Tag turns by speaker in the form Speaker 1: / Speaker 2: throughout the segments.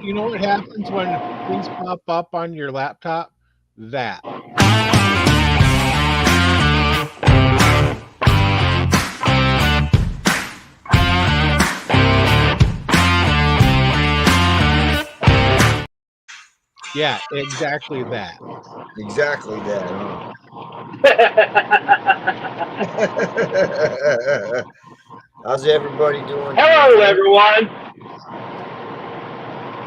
Speaker 1: you know what happens when things pop up on your laptop? That. Yeah, exactly that.
Speaker 2: Exactly that, huh? How's everybody doing
Speaker 3: Hello,
Speaker 2: tonight?
Speaker 3: everyone.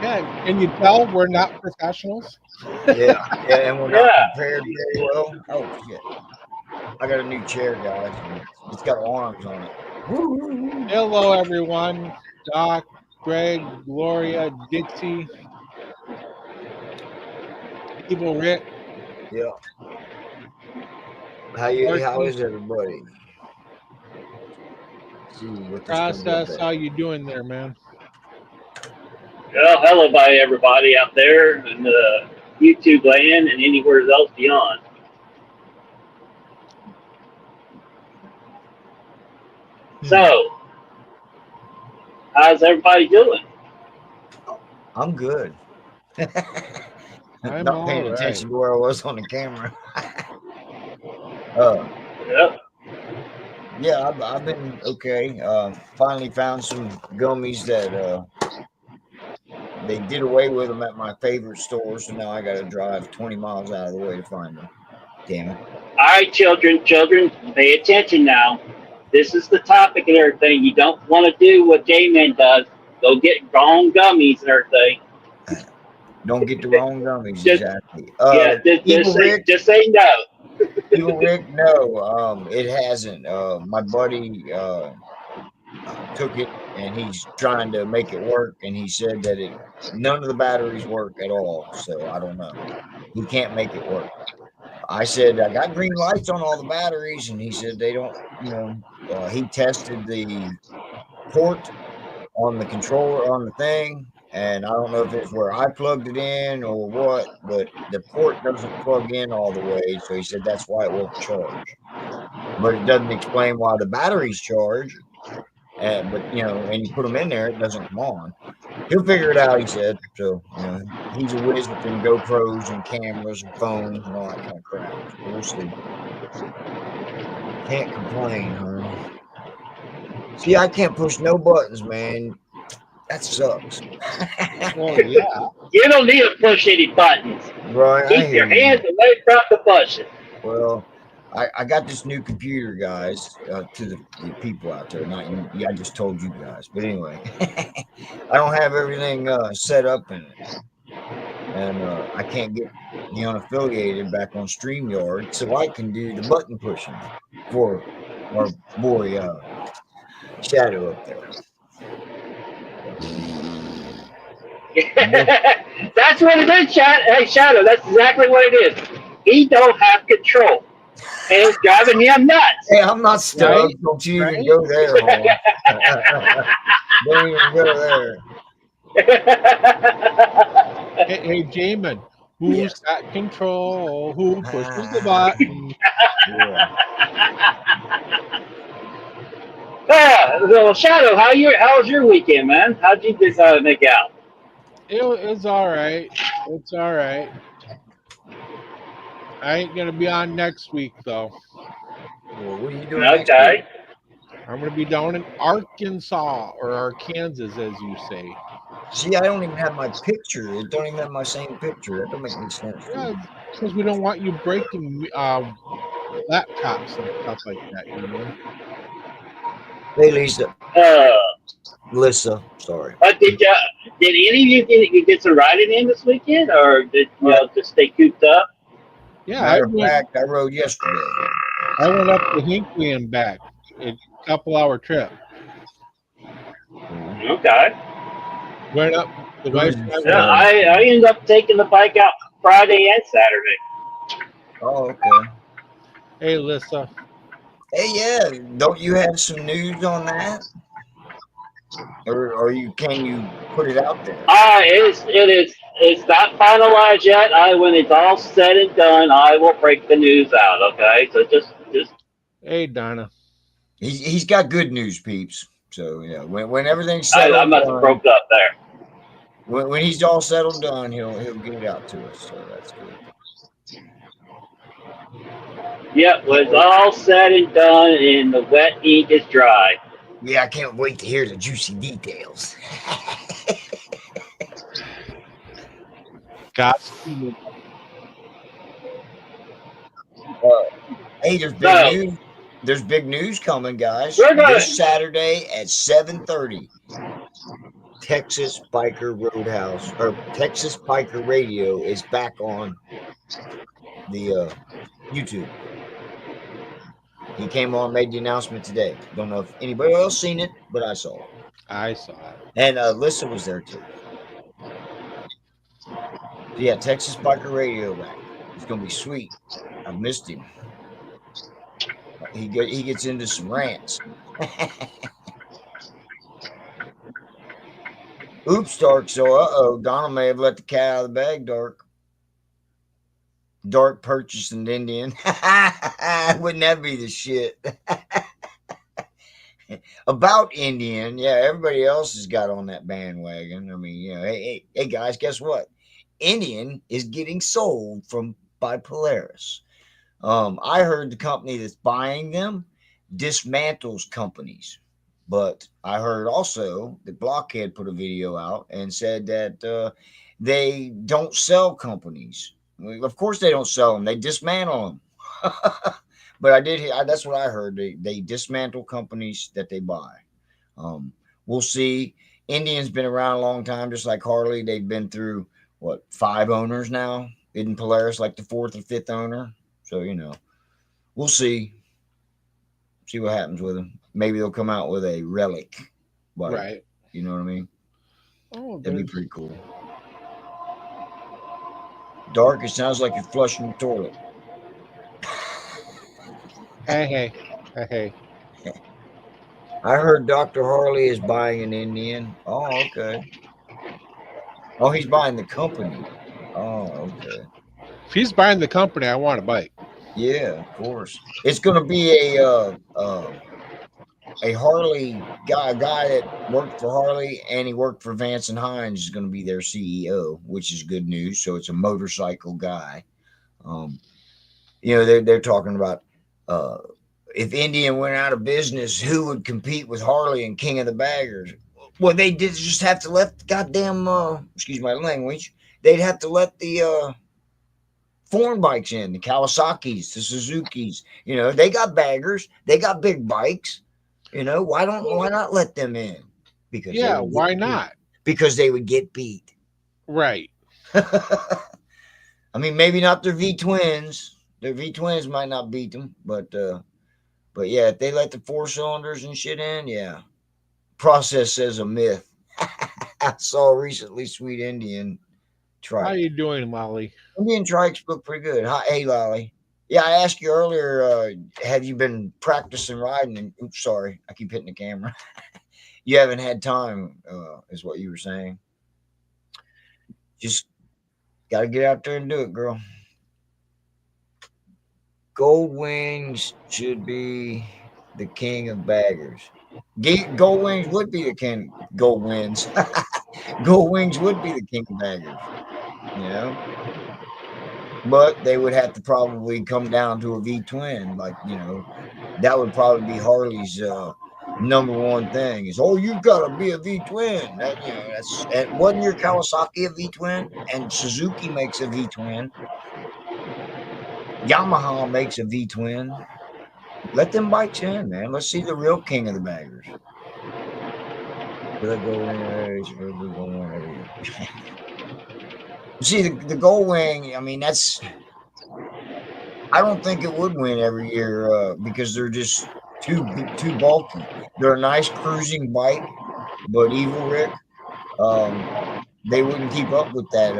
Speaker 1: Yeah, can you tell we're not professionals?
Speaker 2: Yeah, yeah, and we're not
Speaker 3: Yeah.
Speaker 2: prepared very well. Oh shit! I got a new chair, guys. And it's got arms on it. Woo!
Speaker 1: Hello, everyone. Doc, Greg, Gloria, Dixie, Evil Rick,
Speaker 2: Yeah. How
Speaker 1: Marky,
Speaker 2: is everybody? See what this comes up
Speaker 1: Process.
Speaker 2: at.
Speaker 1: How you doing there, man?
Speaker 3: Well, hello, by everybody out there in the YouTube land and anywhere else beyond. So, how's everybody doing?
Speaker 2: I'm good.
Speaker 1: I'm
Speaker 2: Not
Speaker 1: all
Speaker 2: paying
Speaker 1: right.
Speaker 2: attention to where I was on the camera. uh,
Speaker 3: Yep.
Speaker 2: yeah, I've been okay. Finally found some gummies that they did away with them at my favorite store, so now I got to drive 20 miles out of the way to find them. Damn it.
Speaker 3: All right, children, pay attention now. This is the topic and everything. You don't want to do what J-Man does. Go get wrong gummies and everything.
Speaker 2: Don't get the wrong gummies,
Speaker 3: Just
Speaker 2: exactly.
Speaker 3: yeah,
Speaker 2: Evil Rick,
Speaker 3: just say no.
Speaker 2: Evil Rick, no, it hasn't. My buddy took it and he's trying to make it work, and he said that none of the batteries work at all. So I don't know. He can't make it work. I said I got green lights on all the batteries, and he said they don't. He tested the port on the controller on the thing, and I don't know if it's where I plugged it in or what, but the port doesn't plug in all the way. So he said that's why it won't charge, but it doesn't explain why the batteries charge. But and you put them in there, it doesn't come on. He'll figure it out, he said. So he's a whiz with them GoPros and cameras and phones and all that kind of crap. So we'll see. Can't complain, huh? See, I can't push no buttons, man. That sucks.
Speaker 1: Well, yeah.
Speaker 3: You don't need to push any buttons.
Speaker 2: Right, I
Speaker 3: Keep
Speaker 2: hear
Speaker 3: your
Speaker 2: you.
Speaker 3: hands away from the buttons.
Speaker 2: Well, I got this new computer, guys, to the people out there. Not you. I just told you guys. But anyway, I don't have everything set up in it. And I can't get the unaffiliated back on StreamYard so I can do the button pushing for our boy Shadow up there.
Speaker 3: That's what it is, Hey, Shadow. That's exactly what it is. He don't have control, and it's driving him nuts.
Speaker 2: Hey, I'm not stuck.
Speaker 1: Right?
Speaker 2: Don't you even
Speaker 1: Right?
Speaker 2: go there, Holmes. Don't even go there.
Speaker 1: Hey, Jamin, who's
Speaker 2: Yes.
Speaker 1: got control? Who pushes the button?
Speaker 2: Yeah.
Speaker 3: Well, Shadow, how was your weekend, man? How'd you make out?
Speaker 1: It's all right. It's all right. I ain't gonna be on next week though.
Speaker 2: Well, what are you doing next
Speaker 3: Okay.
Speaker 2: week?
Speaker 1: I'm gonna be down in Arkansas or Arkansas, as you say.
Speaker 2: See, I don't even have my picture. It don't even have my same picture. That don't make any sense.
Speaker 1: Yeah, because we don't want you breaking laptops and stuff like that. You know.
Speaker 2: Hey, Lisa.
Speaker 3: Uh,
Speaker 2: Lisa, sorry.
Speaker 3: did any of you get some riding in this weekend, or did you just stay cooped up?
Speaker 1: Yeah,
Speaker 2: Matter of fact, I rode yesterday.
Speaker 1: I went up to Hinkley and back. A couple-hour trip.
Speaker 3: Okay.
Speaker 1: Went up. The wife and I went
Speaker 3: Yeah,
Speaker 1: up.
Speaker 3: I ended up taking the bike out Friday and Saturday.
Speaker 2: Oh, okay.
Speaker 1: Hey, Lissa.
Speaker 2: Hey, yeah. Don't you have some news on that? Or can you put it out there?
Speaker 3: It's not finalized yet. When it's all said and done, I will break the news out. Okay, so just.
Speaker 1: Hey, Donna.
Speaker 2: He's got good news, peeps. So yeah, when everything's settled,
Speaker 3: I must have broke up there.
Speaker 2: When he's all settled done, he'll get it out to us. So that's good.
Speaker 3: Yep, when it's all said and done and the wet ink is dry.
Speaker 2: Yeah, I can't wait to hear the juicy details.
Speaker 1: Godspeed.
Speaker 2: Hey, there's big
Speaker 3: So-
Speaker 2: news. There's big news coming, guys.
Speaker 3: We're gonna-
Speaker 2: This Saturday at 7:30. Texas Biker Roadhouse or Texas Biker Radio is back on the YouTube. He came on, made the announcement today. Don't know if anybody else seen it, but I saw it.
Speaker 1: I saw it.
Speaker 2: And Alyssa was there too. So yeah, Texas Biker Radio back. It's gonna be sweet. I missed him. He gets into some rants. Oops, Dark. So, Donald may have let the cat out of the bag, Dark. Dark purchased an Indian. Wouldn't that be the shit? About Indian, yeah, everybody else has got on that bandwagon. I mean, you know, hey, guys, guess what? Indian is getting sold by Polaris. I heard the company that's buying them dismantles companies. But I heard also that Blockhead put a video out and said that they don't sell companies. Of course they don't sell them. They dismantle them. But I did hear, that's what I heard. They dismantle companies that they buy. We'll see. Indian's been around a long time, just like Harley. They've been through, 5 owners now? Isn't Polaris like the 4th or 5th owner? So, you know, we'll see. See what happens with them. Maybe they'll come out with a relic. Bike,
Speaker 1: Right.
Speaker 2: You know what I mean?
Speaker 1: Oh,
Speaker 2: That'd be
Speaker 1: there's-
Speaker 2: pretty cool. Dark, it sounds like you're flushing the toilet.
Speaker 1: Hey.
Speaker 2: I heard Dr. Harley is buying an Indian. Oh, okay. Oh, he's buying the company. Oh, okay.
Speaker 1: If he's buying the company, I want a bike.
Speaker 2: Yeah, of course. It's going to be a Harley guy that worked for Harley and he worked for Vance and Hines is going to be their CEO, which is good news. So it's a motorcycle guy. You know, they're talking about if Indian went out of business, who would compete with Harley and King of the Baggers? Well, they did just have to let the goddamn excuse my language. They'd have to let the foreign bikes in, the Kawasaki's, the Suzuki's. You know, they got baggers, they got big bikes. You know, why not let them in? Because
Speaker 1: Why not?
Speaker 2: Because they would get beat.
Speaker 1: Right.
Speaker 2: I mean, maybe not their V twins. Their V twins might not beat them, but yeah, if they let the 4 cylinders and shit in, yeah. Process says a myth. I saw recently Sweet Indian trike.
Speaker 1: How you doing, Lolly?
Speaker 2: Indian trikes look pretty good. Hi, hey, Lolly. Yeah, I asked you earlier, have you been practicing riding? And oops, sorry, I keep hitting the camera. You haven't had time, is what you were saying. Just got to get out there and do it, girl. Gold Wings should be the king of baggers. Gold Wings would be the king. Gold Wings. Gold Wings would be the king of baggers. You know? But they would have to probably come down to a V twin. Like, you know, that would probably be Harley's number one thing is, you've got to be a V twin. That, you know, and wasn't your Kawasaki a V twin? And Suzuki makes a V twin. Yamaha makes a V twin. Let them bikes in, man. Let's see the real king of the baggers. See, the Gold Wing, I mean, that's... I don't think it would win every year because they're just too bulky. They're a nice cruising bike, but Evil Rick, they wouldn't keep up with that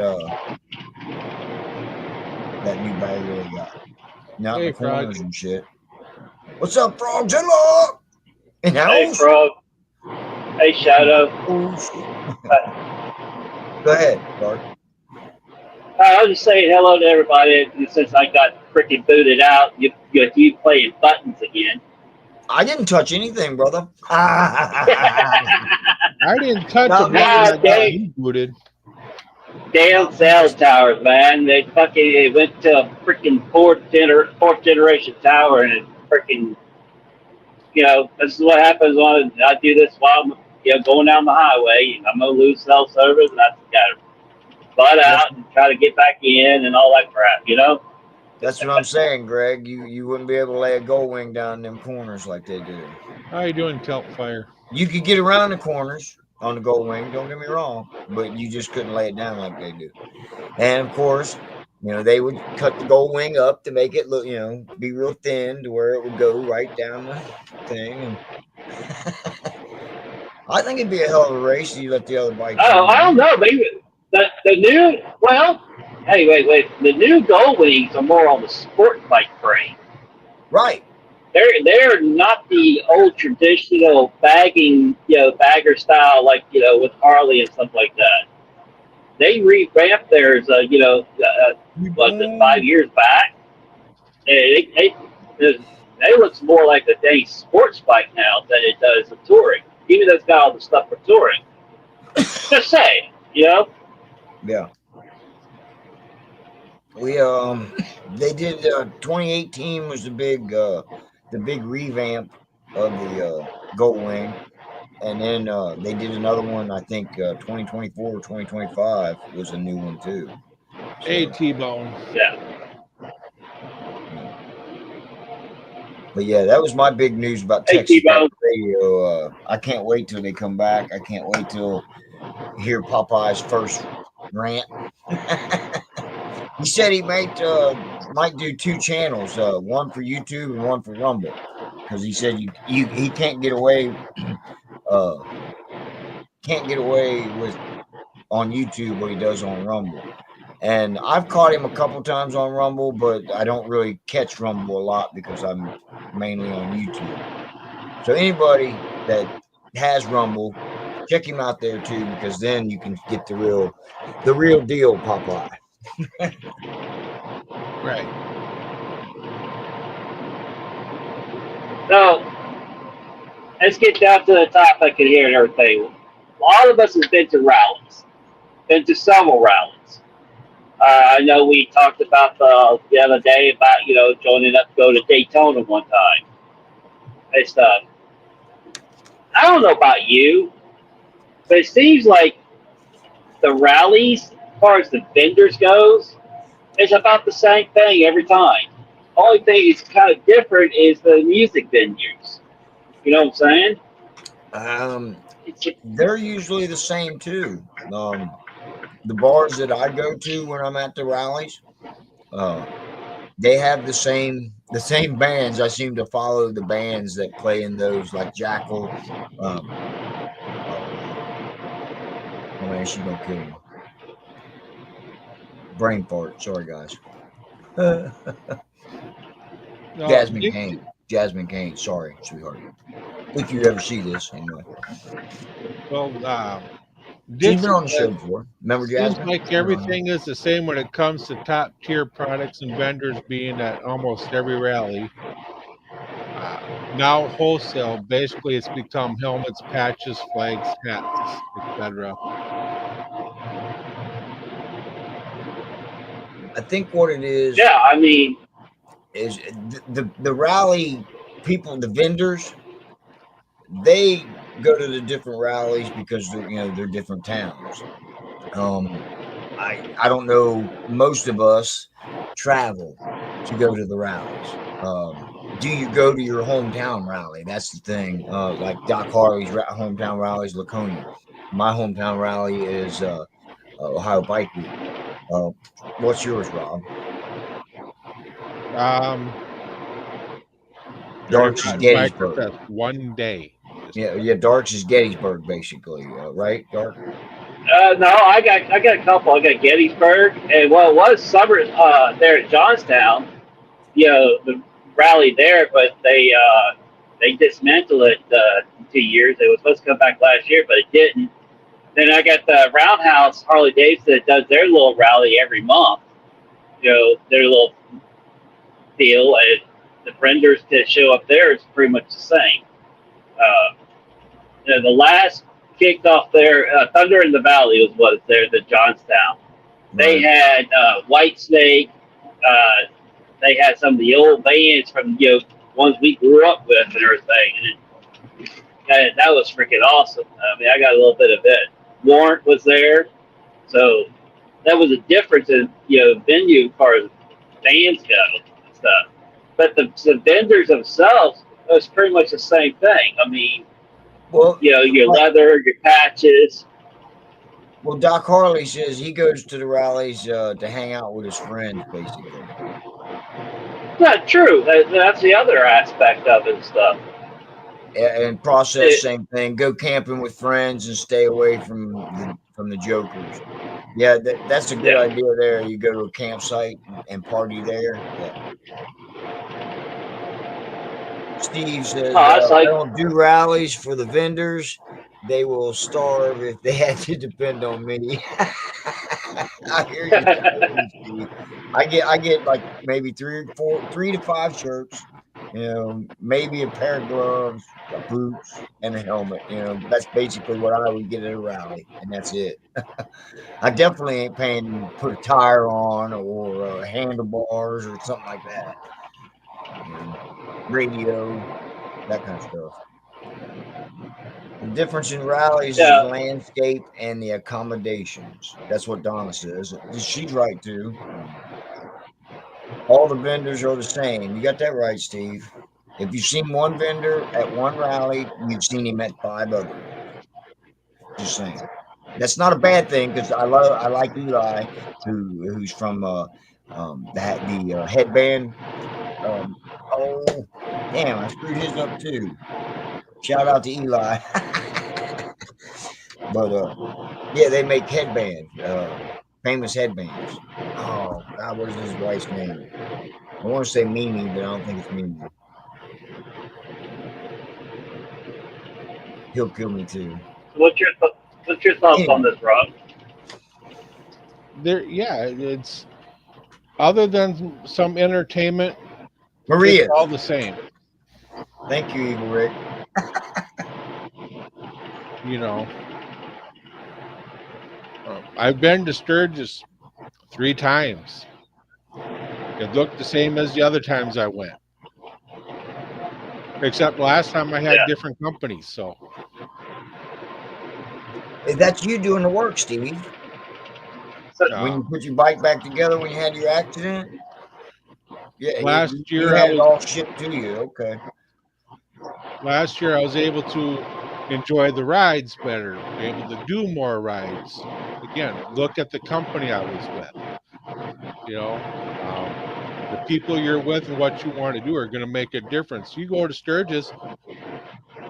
Speaker 2: new bagger they got. Not
Speaker 1: Hey,
Speaker 2: the corners
Speaker 1: Frog.
Speaker 2: and shit. What's up, Frogzilla? In
Speaker 3: Hey,
Speaker 2: house?
Speaker 3: Frog. Hey, Shadow.
Speaker 2: Go ahead, Bart.
Speaker 3: I was just saying hello to everybody. Since I got freaking booted out, you playing buttons again.
Speaker 2: I didn't touch anything, brother.
Speaker 1: I didn't touch
Speaker 2: No,
Speaker 1: it.
Speaker 2: no,
Speaker 1: I got
Speaker 3: dang.
Speaker 1: you booted.
Speaker 3: Damn cell towers, man. They went to a freaking fourth generation tower, and it freaking, this is what happens when I do this while I'm, going down the highway. I'm gonna lose cell service, and I gotta butt
Speaker 2: That's,
Speaker 3: out and try to get back in and all that crap.
Speaker 2: that's what I'm saying, Greg. You wouldn't be able to lay a gold wing down them corners like they do.
Speaker 1: How you doing, Kelp Fire?
Speaker 2: You could get around the corners on the gold wing, don't get me wrong, but you just couldn't lay it down like they do. And of course, they would cut the gold wing up to make it look, be real thin to where it would go right down the thing. And I think it'd be a hell of a race if you let the other bike.
Speaker 3: Oh, I don't know. Maybe the new. Well, hey, wait. The new Gold Wings are more on the sport bike frame.
Speaker 2: Right.
Speaker 3: They're not the old traditional bagger style like with Harley and stuff like that. They revamped theirs, 5 years back. It looks more like a dang sports bike now than it does a touring. Even though it's got all the stuff for touring. Just saying,
Speaker 2: Yeah. We they did 2018 was the big revamp of the Gold Wing, and then they did another one. I think 2024 or 2025 was a new one too. So,
Speaker 1: Hey, T-Bone.
Speaker 3: yeah.
Speaker 2: But yeah, that was my big news about
Speaker 3: Hey,
Speaker 2: Texas
Speaker 3: T-Bone.
Speaker 2: Radio. I can't wait till they come back. I can't wait till hear Popeye's first rant. He said he might do 2 channels, one for YouTube and one for Rumble, because he said he can't get away with on YouTube what he does on Rumble. And I've caught him a couple times on Rumble, but I don't really catch Rumble a lot because I'm mainly on YouTube. So anybody that has Rumble, check him out there too, because then you can get the real deal, Popeye.
Speaker 1: Right.
Speaker 3: So let's get down to the topic here and everything. A lot of us have been to rallies, been to several rallies. I know we talked about the other day about joining up to go to Daytona one time and stuff. I don't know about you, but it seems like the rallies, as far as the vendors goes, it's about the same thing every time. Only thing that's kind of different is the music venues. You know what I'm saying?
Speaker 2: They're usually the same too. The bars that I go to when I'm at the rallies, they have the same bands. I seem to follow the bands that play in those, like Jackal. Oh man, she's gonna kill me. Brain fart. Sorry, guys. Jasmine Kane. Sorry, sweetheart. If you ever see this, anyway.
Speaker 1: Well,
Speaker 2: she's been on the show before. Remember,
Speaker 1: Jasmine?
Speaker 2: Jasmine?
Speaker 1: Seems like everything is the same when it comes to top tier products and vendors being at almost every rally. Now wholesale, basically, it's become helmets, patches, flags, hats, etc.
Speaker 2: I think what it is.
Speaker 3: Yeah, I mean,
Speaker 2: is the rally people, the vendors, they go to the different rallies because they're different towns. I don't know. Most of us travel to go to the rallies. Do you go to your hometown rally? That's the thing. Like Doc Harley's hometown rally is Laconia. My hometown rally is Ohio Bike Week. What's yours, Rob? Darks is Gettysburg.
Speaker 1: That's one day.
Speaker 2: Yeah. Darks is Gettysburg, basically, right? Dark.
Speaker 3: No, I got a couple. I got Gettysburg, and well, it was summer there at Johnstown. The rally there, but they dismantled it in 2 years. It was supposed to come back last year, but it didn't. Then I got the Roundhouse Harley Davidson that does their little rally every month. Their little deal, and the vendors that show up there is pretty much the same. The last kicked off there. Thunder in the Valley was what it's there, the Johnstown. They
Speaker 2: Right.
Speaker 3: had White Snake. They had some of the old bands from ones we grew up with and everything. And that was freaking awesome. I mean, I got a little bit of it. Warrant was there, so that was a difference in venue as far as bands go and stuff. But the vendors themselves, it was pretty much the same thing. I mean,
Speaker 2: Well,
Speaker 3: your leather, your patches.
Speaker 2: well, Doc Harley says he goes to the rallies to hang out with his friends, basically.
Speaker 3: Yeah, true. That's the other aspect of it and stuff.
Speaker 2: And Process, same thing. Go camping with friends and stay away from the jokers. Yeah, that's a good idea there. You go to a campsite and party there. Yeah. Steve says, I don't do rallies for the vendors. They will starve if they had to depend on me. I hear you, Steve. I get like maybe 3 to 5 shirts, maybe a pair of gloves, boots, and a helmet. That's basically what I would get at a rally, and that's it. I definitely ain't paying to put a tire on or handlebars or something like that. Radio, that kind of stuff. The difference in rallies is the landscape and the accommodations. That's what Donna says. She's right too. All the vendors are the same. You got that right, Steve. If you've seen one vendor at one rally, you've seen him at 5 others. Just saying. That's not a bad thing because I like Eli, who's from the headband. Oh, damn! I screwed his up too. Shout out to Eli. But yeah, they make headbands, famous headbands. Oh God, what is his wife's name? I want to say Mimi, but I don't think it's Mimi. He'll kill me too.
Speaker 3: What's your thoughts on this, Rob?
Speaker 1: It's other than some entertainment.
Speaker 2: Maria,
Speaker 1: it's all the same.
Speaker 2: Thank you, Evil Rick.
Speaker 1: I've been to Sturgis 3 times. It looked the same as the other times I went, except last time I had different companies. So
Speaker 2: that's you doing the work, Steve. When you put your bike back together when you had your accident. Yeah,
Speaker 1: last year
Speaker 2: you had it all shipped to you. Okay.
Speaker 1: Last year I was able to enjoy the rides better, be able to do more rides. Again, look at the company I was with. The people you're with and what you want to do are going to make a difference. You go to Sturgis,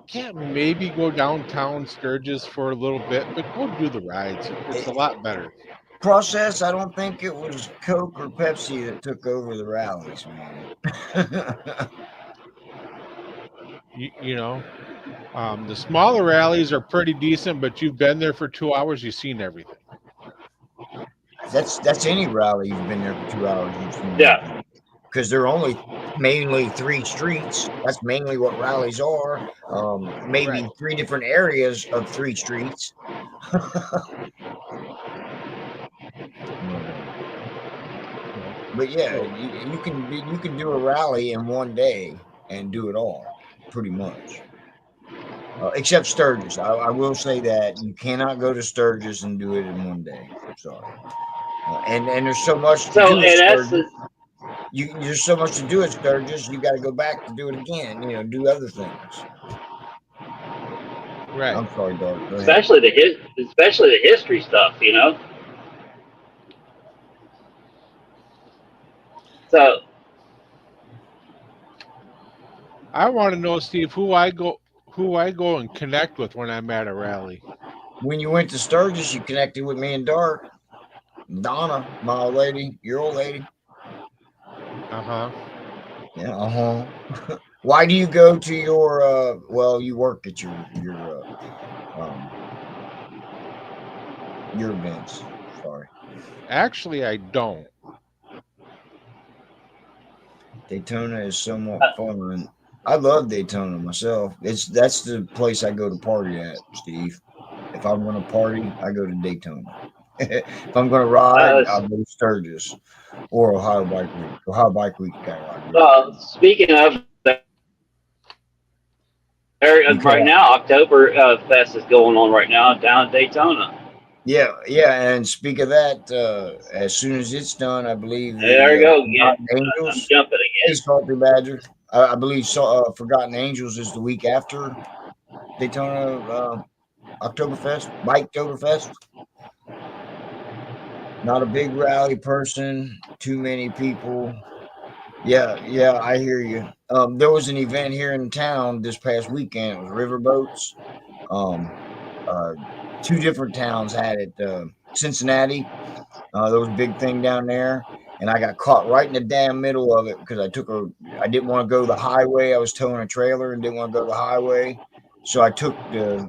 Speaker 1: can't maybe go downtown Sturgis for a little bit, but go do the rides. It's a lot better.
Speaker 2: Process, I don't think it was Coke or Pepsi that took over the rallies, man.
Speaker 1: The smaller rallies are pretty decent, but you've been there for 2 hours, you've seen everything.
Speaker 2: That's any rally you've been there for 2 hours, you've seen everything. Because they're only mainly 3 streets. That's mainly what rallies are. Maybe 3 different areas of 3 streets. But yeah, you can do a rally in one day and do it all, pretty much. Except Sturgis. I will say that you cannot go to Sturgis and do it in one day. I'm sorry. And there's so much to do at Sturgis. There's so much to do at Sturgis. You got to go back to do it again. Do other things.
Speaker 1: Right.
Speaker 2: I'm sorry, Dark.
Speaker 3: Especially the history stuff. So
Speaker 1: I want to know, Steve, who I go and connect with when I'm at a rally.
Speaker 2: When you went to Sturgis, you connected with me and Dark. Donna, my old lady, your old lady. Yeah, Why do you go to your you work at your events? Sorry.
Speaker 1: Actually, I don't.
Speaker 2: Daytona is somewhat fun. I love Daytona myself. That's the place I go to party at, Steve. If I'm going to party, I go to Daytona. If I'm going to ride, I'll go to Sturgis or Ohio Bike Week. Ohio Bike Week got
Speaker 3: Well, speaking of right now, October Fest is going on right now down in Daytona.
Speaker 2: Yeah, and speak of that, as soon as it's done, I believe
Speaker 3: There you go. Yeah,
Speaker 2: Angels.
Speaker 3: I'm jumping again.
Speaker 2: Hey, Salty Badger. I believe Forgotten Angels is the week after Daytona Oktoberfest, Biketoberfest. Not a big rally person, too many people. Yeah, I hear you. There was an event here in town this past weekend. It was riverboats. Two different towns had it. Cincinnati, there was a big thing down there, and I got caught right in the damn middle of it because I didn't want to go the highway. I was towing a trailer and didn't want to go the highway, so I took the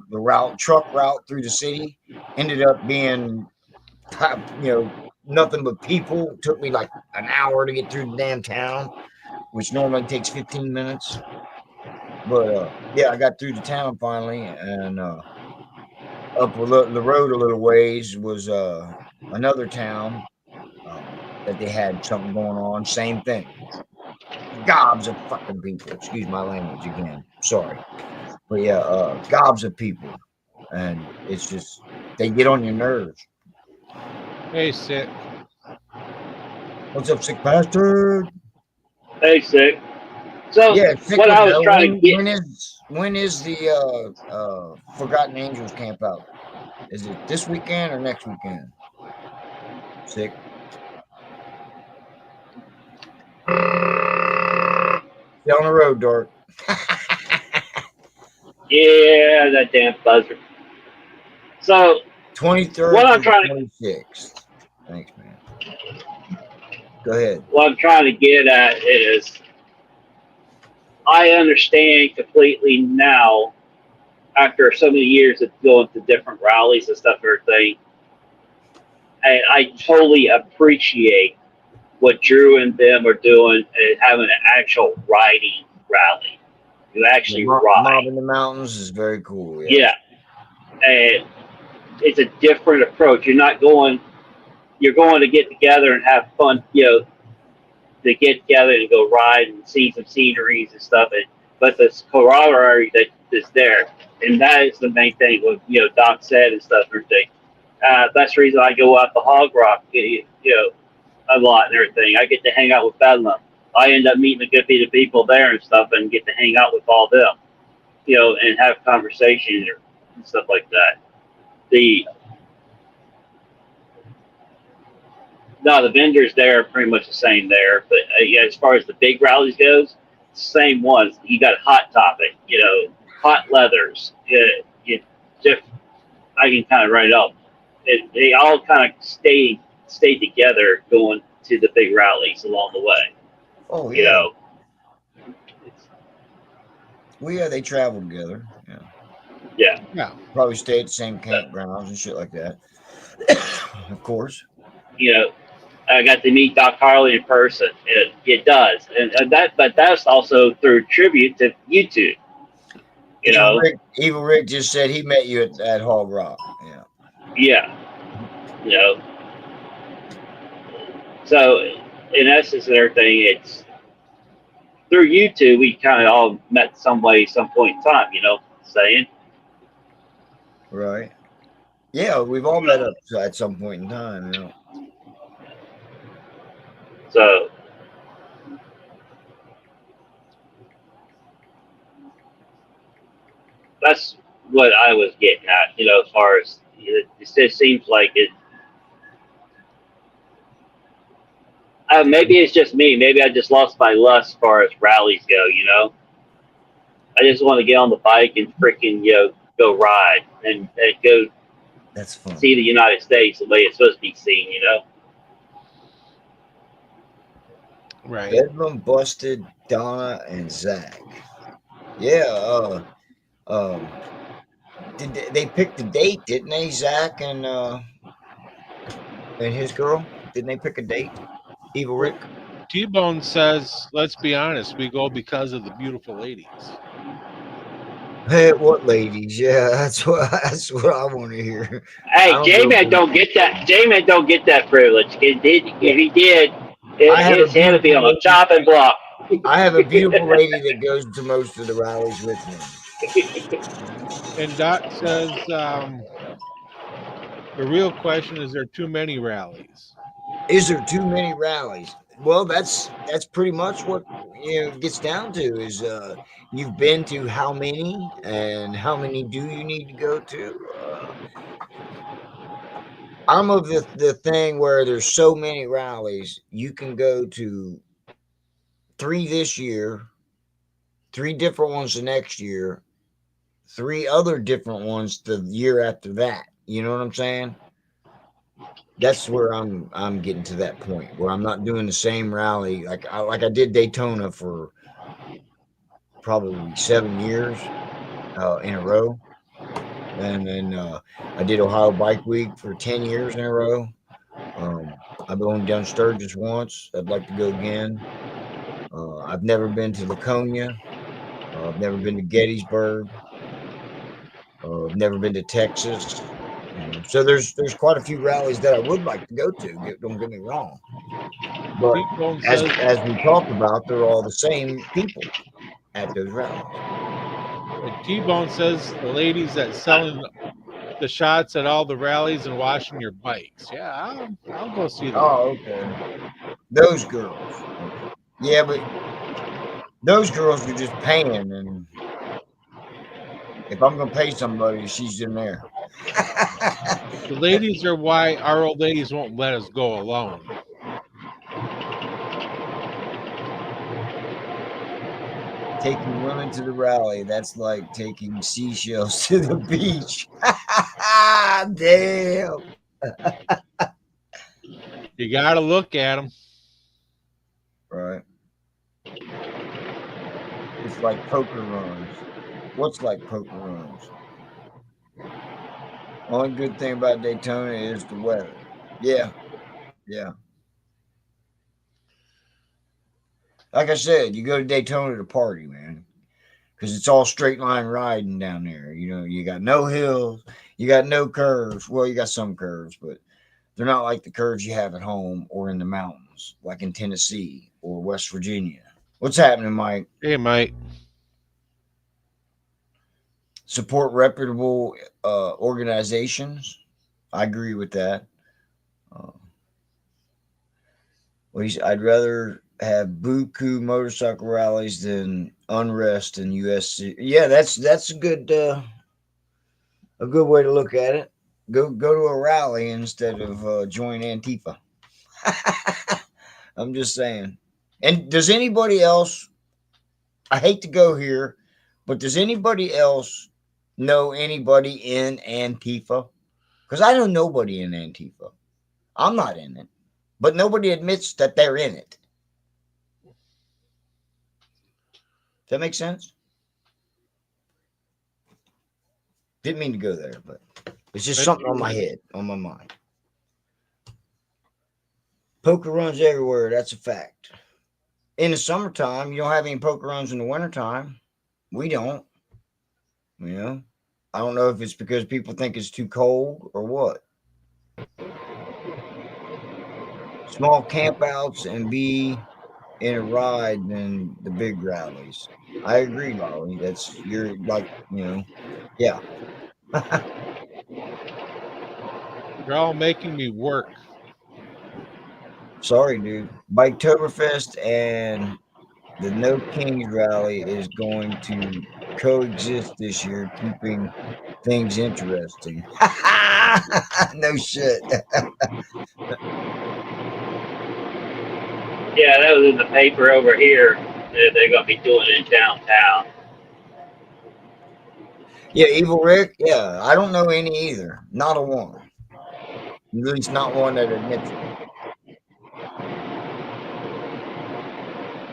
Speaker 2: truck route through the city. Ended up being, nothing but people. It took me like an hour to get through the damn town, which normally takes 15 minutes. But yeah, I got through the town finally, and up the road a little ways was another town that they had something going on. Same thing. Gobs of fucking people. Excuse my language again. Sorry. But yeah, gobs of people. And it's just, they get on your nerves.
Speaker 1: Hey, Sick.
Speaker 2: What's up, Sick Bastard?
Speaker 3: Hey, Sick. So,
Speaker 2: yeah,
Speaker 3: what I was trying to get.
Speaker 2: When is the Forgotten Angels camp out? Is it this weekend or next weekend? Sick. Stay on the road, Dork.
Speaker 3: Yeah, that damn buzzer. So
Speaker 2: 23rd.
Speaker 3: What I'm trying
Speaker 2: to 26th. Thanks, man. Go ahead.
Speaker 3: What I'm trying to get at is, I understand completely now, after so many years of going to different rallies and stuff, everything. And I totally appreciate what Drew and them are doing and having an actual riding rally. You actually ride.
Speaker 2: Mob in the Mountains is very cool.
Speaker 3: Yeah. And it's a different approach. You're going to get together and have fun, to get together and go ride and see some sceneries and stuff. But this camaraderie that is there, and that is the main thing. What Doc said and stuff, everything. That's the reason I go out to Hog Rock, a lot and everything. I get to hang out with Bedlam. I end up meeting a good bit of people there and stuff, and get to hang out with all them, and have conversations and stuff like that. The vendors there are pretty much the same there, but as far as the big rallies goes, same ones. You got Hot Topic, Hot Leathers. I can kind of write it up. They all kind of stay together going to the big rallies along the way.
Speaker 2: Oh yeah. Well, yeah, they travel together.
Speaker 3: Yeah.
Speaker 2: Probably stay at the same campgrounds and shit like that. Of course.
Speaker 3: I got to meet Doc Harley in person. It does, but that's also through tribute to YouTube.
Speaker 2: Evil Rick just said he met you at Hog Rock.
Speaker 3: Yeah. So in essence and everything, it's through YouTube. We kind of all met some way, some point in time. Saying.
Speaker 2: Right. Yeah, we've all met up at some point in time.
Speaker 3: So that's what I was getting at, as far as it just seems like it. Maybe it's just me. Maybe I just lost my lust as far as rallies go. I just want to get on the bike and freaking go ride and go.
Speaker 2: That's fun.
Speaker 3: See the United States the way it's supposed to be seen.
Speaker 1: Right.
Speaker 2: Bedlam, Busted, Donna, and Zach. Yeah. Did they pick the date? Didn't they, Zach and his girl? Didn't they pick a date? Evil Rick.
Speaker 1: T-Bone says, "Let's be honest. We go because of the beautiful ladies."
Speaker 2: Hey, what ladies? Yeah, that's what I want to hear. I
Speaker 3: Hey,
Speaker 2: don't go
Speaker 3: J-Man
Speaker 2: for.
Speaker 3: don't get that. J-Man don't get that privilege. If he did,
Speaker 2: I have a
Speaker 3: his head would be
Speaker 2: beautiful
Speaker 3: on a
Speaker 2: lady.
Speaker 3: chopping block.
Speaker 2: I have a beautiful lady that goes to most of the rallies with me.
Speaker 1: And Dot says the real question is there too many rallies?
Speaker 2: Is there too many rallies? Well, that's pretty much what it gets down to is you've been to how many and how many do you need to go to? I'm of the thing where there's so many rallies, you can go to 3 this year, 3 different ones the next year, 3 other different ones the year after that. You know what I'm saying? That's where I'm getting to that point where I'm not doing the same rally like I did Daytona for probably 7 years in a row, and then I did Ohio Bike Week for 10 years in a row. I've only done Sturgis once. I'd like to go again. I've never been to Laconia. I've never been to Gettysburg. I've never been to Texas. So there's quite a few rallies that I would like to go to. Don't get me wrong, but
Speaker 1: T-Bone
Speaker 2: as
Speaker 1: says
Speaker 2: as we talked about, they're all the same people at those rallies.
Speaker 1: T-Bone says the ladies that selling the shots at all the rallies and washing your bikes. Yeah, I'll go see them.
Speaker 2: Oh, okay. Those girls. Okay. Yeah, but those girls are just paying, and if I'm gonna pay somebody, she's in there.
Speaker 1: The ladies are why our old ladies won't let us go alone.
Speaker 2: Taking women to the rally, that's like taking seashells to the beach. Damn.
Speaker 1: You got to look at them.
Speaker 2: Right. It's like poker runs. What's like poker runs? Only good thing about Daytona is the weather. Yeah. Yeah. Like I said, you go to Daytona to party, man. Because it's all straight line riding down there. You know, you got no hills, you got no curves. Well, you got some curves, but they're not like the curves you have at home or in the mountains, like in Tennessee or West Virginia. What's happening, Mike?
Speaker 1: Hey, Mike.
Speaker 2: Support reputable organizations. I agree with that. Uh, I'd rather have buku motorcycle rallies than unrest in USC. Yeah, that's a good way to look at it. Go to a rally instead of join Antifa. I'm just saying. And does anybody else? I hate to go here, but does anybody else know anybody in Antifa? Because I know nobody in Antifa. I'm not in it, but nobody admits that they're in it. Does that make sense? Didn't mean to go there, but it's just something on my head, on my mind. Poker runs everywhere. That's a fact. In the summertime, you don't have any poker runs in the wintertime. We don't. You know, I don't know if it's because people think it's too cold or what. Small campouts and be in a ride than the big rallies. I agree, Lolly. You're like, yeah.
Speaker 1: You're all making me work.
Speaker 2: Sorry, dude. Biketoberfest and the No Kings rally is going to coexist this year, keeping things interesting. No shit.
Speaker 3: Yeah, that was in the paper over here. They're going to be doing it downtown.
Speaker 2: Yeah, Evil Rick. Yeah, I don't know any either. Not a one. At least not one that admits it.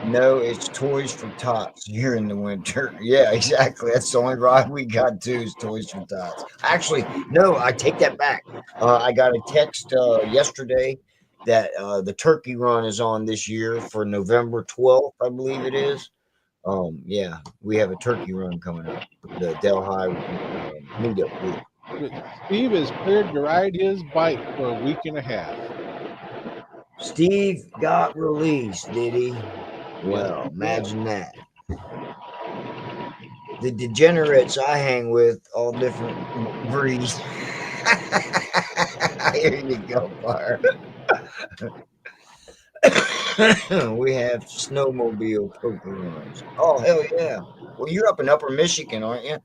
Speaker 2: No, it's Toys for Tots here in the winter. Yeah, exactly. That's the only ride we got too is Toys for Tots. Actually, no, I take that back. I got a text yesterday that the turkey run is on this year for November 12th, I believe it is. Yeah, we have a turkey run coming up. The Delhi meetup group.
Speaker 1: But Steve is cleared to ride his bike for a week and a half.
Speaker 2: Steve got released, did he? Well, imagine that. The degenerates I hang with, all different breeds. Here you go, Bart. We have snowmobile poker runs. Oh, hell yeah. Well, you're up in Upper Michigan, aren't you?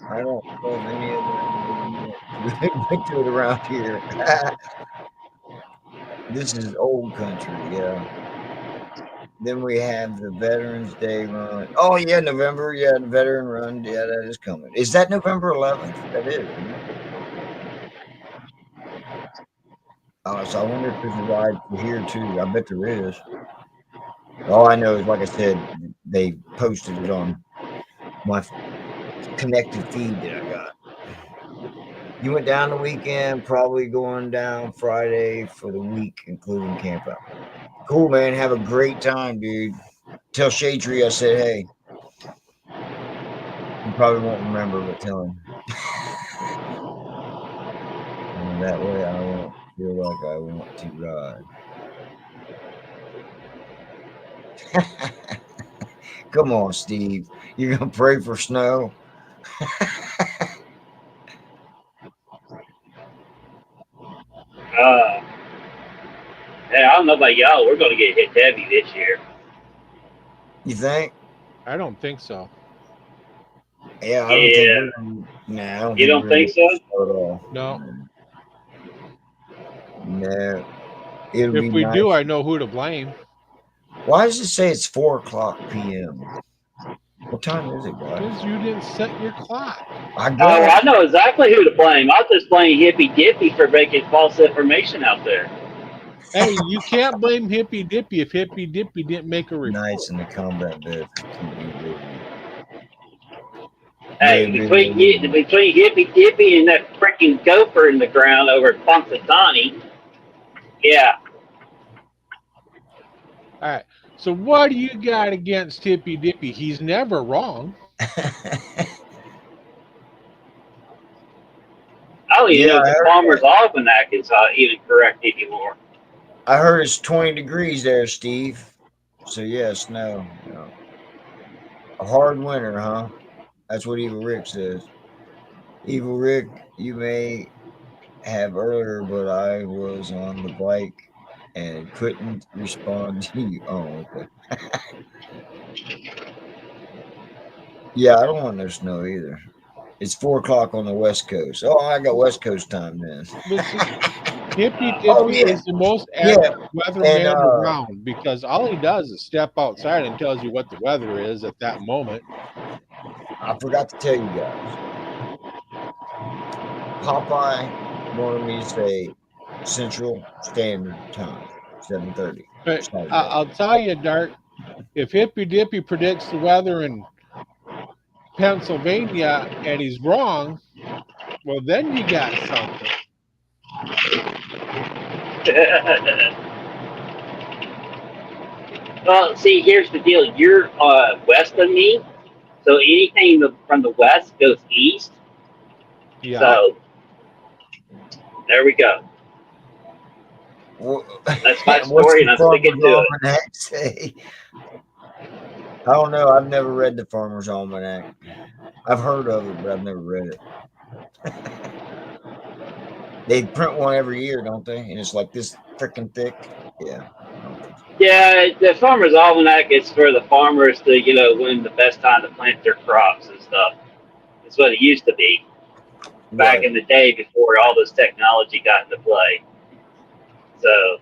Speaker 2: I don't know of any other went to it around here. This is old country, yeah. Then we have the Veterans Day run. Oh yeah, November, yeah, the veteran run, yeah, that is coming. Is that November 11th? That is. Isn't it? So I wonder if there's a ride here too. I bet there is. All I know is, like I said, they posted it on my connected feed that I got. You went down the weekend, probably going down Friday for the week, including camp out. Cool, man. Have a great time, dude. Tell Shadry I said hey. You probably won't remember, but tell him. And that way I won't feel like I want to ride. Come on, Steve. You're going to pray for snow?
Speaker 3: Yeah, I don't know about y'all. We're going to get hit heavy this year.
Speaker 2: You think?
Speaker 1: I don't think so.
Speaker 2: Yeah, I don't think. No,
Speaker 3: you don't think so?
Speaker 2: At all.
Speaker 1: No.
Speaker 2: No. It'll
Speaker 1: If
Speaker 2: be
Speaker 1: we
Speaker 2: nice.
Speaker 1: do, I know who to blame.
Speaker 2: Why does it say it's 4:00 p.m.? What time is it, guys?
Speaker 1: Because you didn't set your clock.
Speaker 3: I know exactly who to blame. I'll just blame Hippy Dippy for making false information out there.
Speaker 1: Hey, you can't blame Hippy Dippy if Hippy Dippy didn't make a report.
Speaker 2: Nice in the combat bed.
Speaker 3: Hey, between Hippy Dippy and that freaking gopher in the ground over at Punxsutawney, yeah.
Speaker 1: All right. So what do you got against Hippy Dippy? He's never wrong.
Speaker 3: I don't even know if the Farmer's Almanac is even correct anymore.
Speaker 2: I heard it's 20 degrees there, Steve. So yes, no. A hard winter, huh? That's what Evil Rick says. Evil Rick, you may have earlier, but I was on the bike and couldn't respond to you. Oh, okay. Yeah, I don't want no snow either. It's 4:00 on the West Coast. Oh, I got West Coast time then.
Speaker 1: Hippy Dippy is the most accurate weatherman around because all he does is step outside and tells you what the weather is at that moment.
Speaker 2: I forgot to tell you guys. Popeye wanted me to say Central Standard Time, 7:30.
Speaker 1: But I'll tell you, Dart, if Hippy Dippy predicts the weather in Pennsylvania and he's wrong, well, then you got something.
Speaker 3: Well, see, here's the deal. You're west of me, so anything from the west goes east.
Speaker 1: Yeah.
Speaker 3: So there we go.
Speaker 2: Well,
Speaker 3: that's my story, and I'm sticking to
Speaker 2: it. I don't know. I've never read the Farmer's Almanac. I've heard of it, but I've never read it. They print one every year, don't they? And it's like this freaking thick. Yeah.
Speaker 3: Yeah, the Farmer's Almanac is for the farmers to, when the best time to plant their crops and stuff. It's what it used to be back in the day before all this technology got into play. So.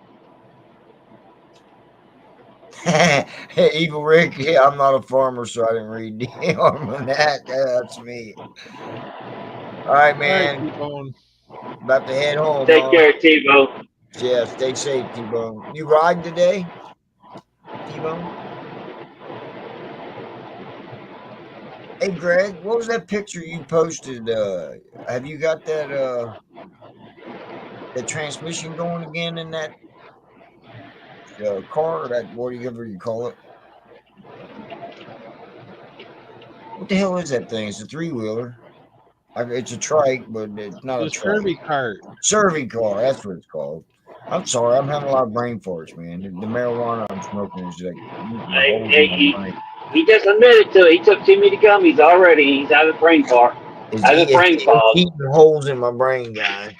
Speaker 2: Evil Rick, yeah, I'm not a farmer, so I didn't read the almanac. That's me. All right, man. About to head home.
Speaker 3: Take care, T-Bone.
Speaker 2: Yeah, stay safe, T-Bone. You ride today, T-Bone? Hey, Greg, what was that picture you posted? Have you got that the transmission going again in that car, or that whatever you call it? What the hell is that thing? It's a 3-wheeler. It's a trike, but it's not
Speaker 1: The
Speaker 2: a trike.
Speaker 1: Survey cart.
Speaker 2: Survey car. That's what it's called. I'm sorry. I'm having a lot of brain farts, man. The marijuana I'm smoking is like
Speaker 3: He just admitted to it. He took too many gummies already. He's having brain fart. Having brain fog.
Speaker 2: Eating holes in my brain, guys.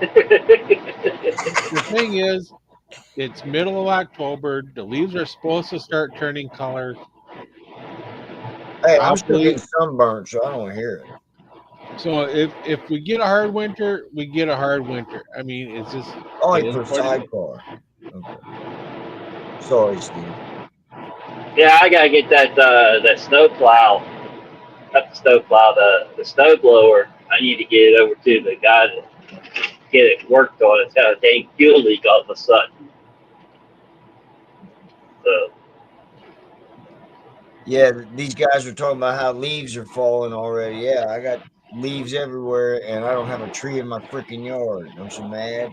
Speaker 1: The thing is, it's middle of October. The leaves are supposed to start turning color.
Speaker 2: Hey, I'm still getting sunburned, so I don't hear it.
Speaker 1: So if we get a hard winter, we get a hard winter. I mean, it's just.
Speaker 2: Oh, for sidecar. Okay. Sorry, Steve.
Speaker 3: Yeah, I gotta get that snow plow. Not the snow plow, the snow blower. I need to get it over to the guy to get it worked on. It's got a dang fuel leak all of a sudden. So.
Speaker 2: Yeah, these guys are talking about how leaves are falling already. Yeah, I got leaves everywhere, and I don't have a tree in my freaking yard. I'm so mad.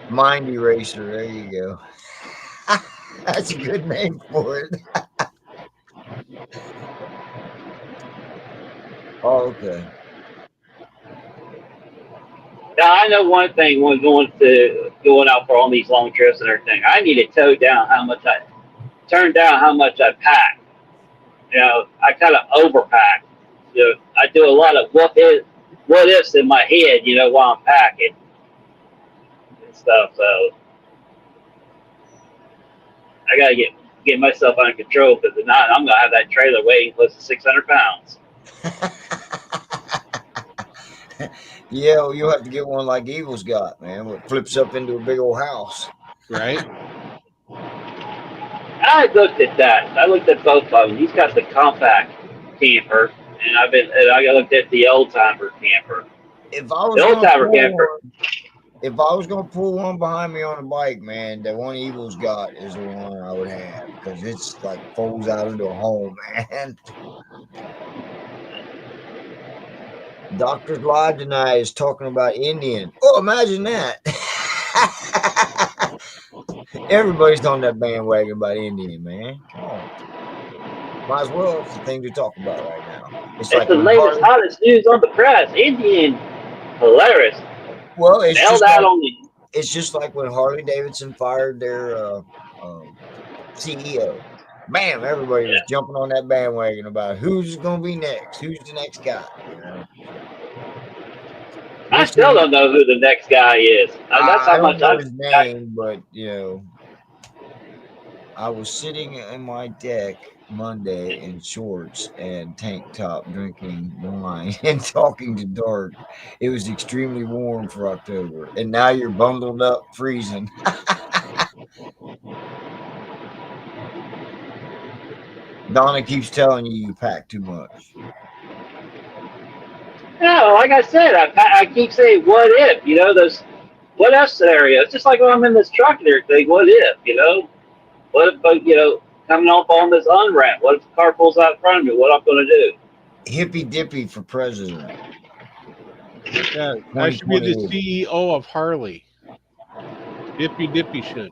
Speaker 2: Mind eraser. There you go. That's a good name for it. Oh, okay.
Speaker 3: Now I know one thing when going out for all these long trips and everything. I need to turn down how much I pack. You know, I kind of overpack. You know, I do a lot of what ifs in my head. You know, while I'm packing and stuff. So I gotta get myself under control because if not, I'm gonna have that trailer weighing close to 600 pounds.
Speaker 2: Yeah, you'll have to get one like Evil's got, man. What flips up into a big old house.
Speaker 1: Right.
Speaker 3: I looked at that. I looked at both of them. He's got the compact camper, and I looked at the old timer camper.
Speaker 2: If I was gonna pull one behind me on a bike, man, the one Evil's got is the one I would have because it's like folds out into a home, man. Doctor's Live tonight is talking about Indian. Oh, imagine that. Everybody's on that bandwagon about Indian, man. Come on. Might as well. It's the thing to talk about right now.
Speaker 3: It's like the latest, hottest news on the press. Indian. Hilarious.
Speaker 2: Well, it's just like when Harley Davidson fired their CEO. Bam! Everybody was jumping on that bandwagon about who's going to be next. Who's the next guy? You know?
Speaker 3: I still don't know who the next guy is. That's how much
Speaker 2: I don't know his name, but you know, I was sitting in my deck Monday in shorts and tank top, drinking wine and talking to Dark. It was extremely warm for October, and now you're bundled up, freezing. Donna keeps telling you pack too much.
Speaker 3: No, like I said, I keep saying, what if? You know, those what if scenarios. Just like when I'm in this truck and everything, what if? You know, what if, you know, coming off on this on-ramp? What if the car pulls out in front of me? What am I going to do?
Speaker 2: Hippy Dippy for president.
Speaker 1: Yeah, I should be the CEO of Harley. Hippy Dippy should.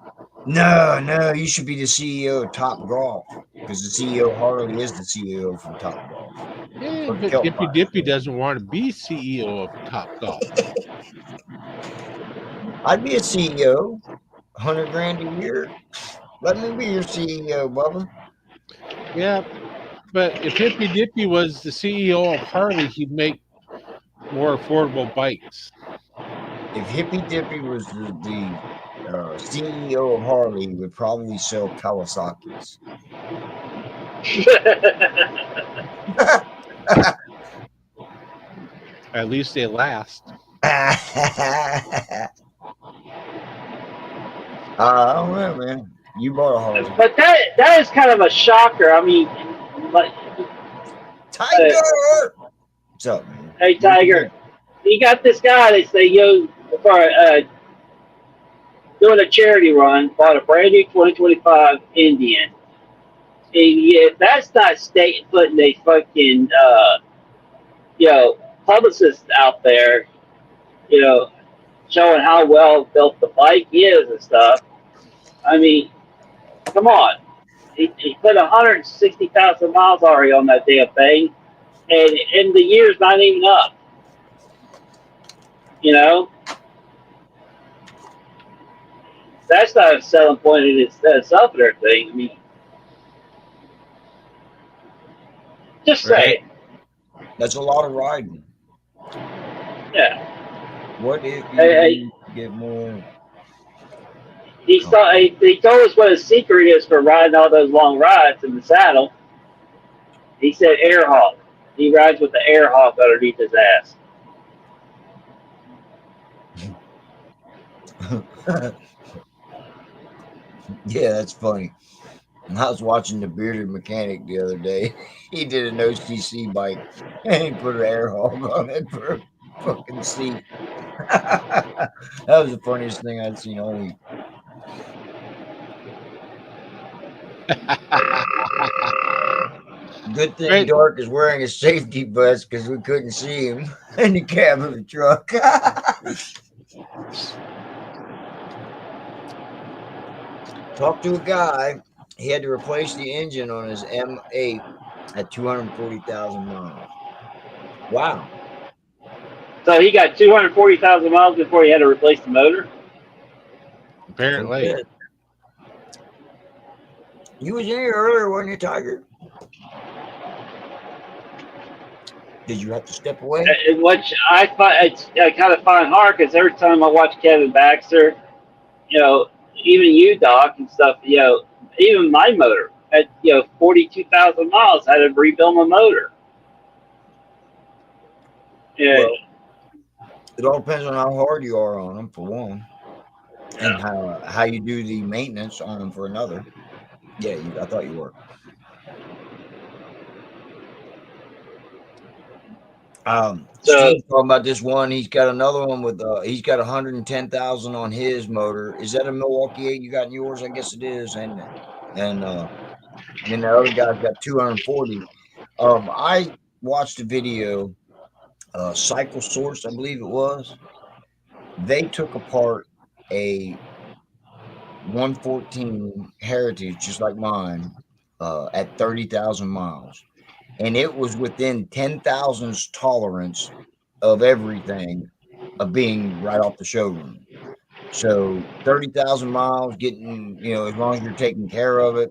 Speaker 2: No, you should be the CEO of Top Golf because the CEO of Harley is the CEO from Top Golf.
Speaker 1: Yeah, but Hippy Dippy doesn't want to be CEO of Top Golf.
Speaker 2: I'd be a CEO, $100,000 a year. Let me be your CEO, Bubba.
Speaker 1: Yeah, but if Hippy Dippy was the CEO of Harley, he'd make more affordable bikes.
Speaker 2: If Hippy Dippy was the CEO of Harley, he would probably sell Kawasaki's.
Speaker 1: At least they last.
Speaker 2: I don't know, man. You bought a Harley.
Speaker 3: But that is kind of a shocker. I mean, like,
Speaker 2: Tiger! What's up, man?
Speaker 3: Hey, Tiger. You got this guy that say, yo, for doing a charity run, bought a brand new 2025 Indian. And yet, that's not putting a fucking, you know, publicist out there, you know, showing how well built the bike is and stuff. I mean, come on. he put 160,000 miles already on that damn thing, and the year's not even up. You know, that's not a selling point in itself and everything. I mean, just say,
Speaker 2: That's a lot of riding.
Speaker 3: yeah.
Speaker 2: What if
Speaker 3: Hey,
Speaker 2: you get more?
Speaker 3: he told us what his secret is for riding all those long rides in the saddle. He said air hawk. He rides with the air hawk underneath his ass.
Speaker 2: Yeah, that's funny. I was watching the Bearded Mechanic the other day. He did an OCC bike and he put an air hog on it for a fucking seat. That was the funniest thing I'd seen all week. Good thing
Speaker 1: Right.
Speaker 2: Dark is wearing a safety vest because we couldn't see him in the cab of the truck. Talked to a guy. He had to replace the engine on his M8 at 240,000 miles. Wow.
Speaker 3: So he got 240,000 miles before he had to replace the motor.
Speaker 1: Apparently.
Speaker 2: You was in here earlier, wasn't you, Tiger? Did you have to step away?
Speaker 3: Which I kind of find hard because every time I watch Kevin Baxter, you know, even you, Doc, and stuff, you know, even my motor at 42,000 miles, I had to rebuild my motor. Yeah.
Speaker 2: Well, it all depends on how hard you are on them, for one, and how you do the maintenance on them for another. Yeah, I thought you were. Steve's talking about this one. He's got another one with he's got 110,000 on his motor. Is that a Milwaukee 8 you got in yours? I guess it is. And then the other guy's got 240. I watched a video, Cycle Source, I believe it was. They took apart a 114 Heritage, just like mine, at 30,000 miles. And it was within 10,000's tolerance of everything of being right off the showroom. So 30,000 miles, getting, as long as you're taking care of it,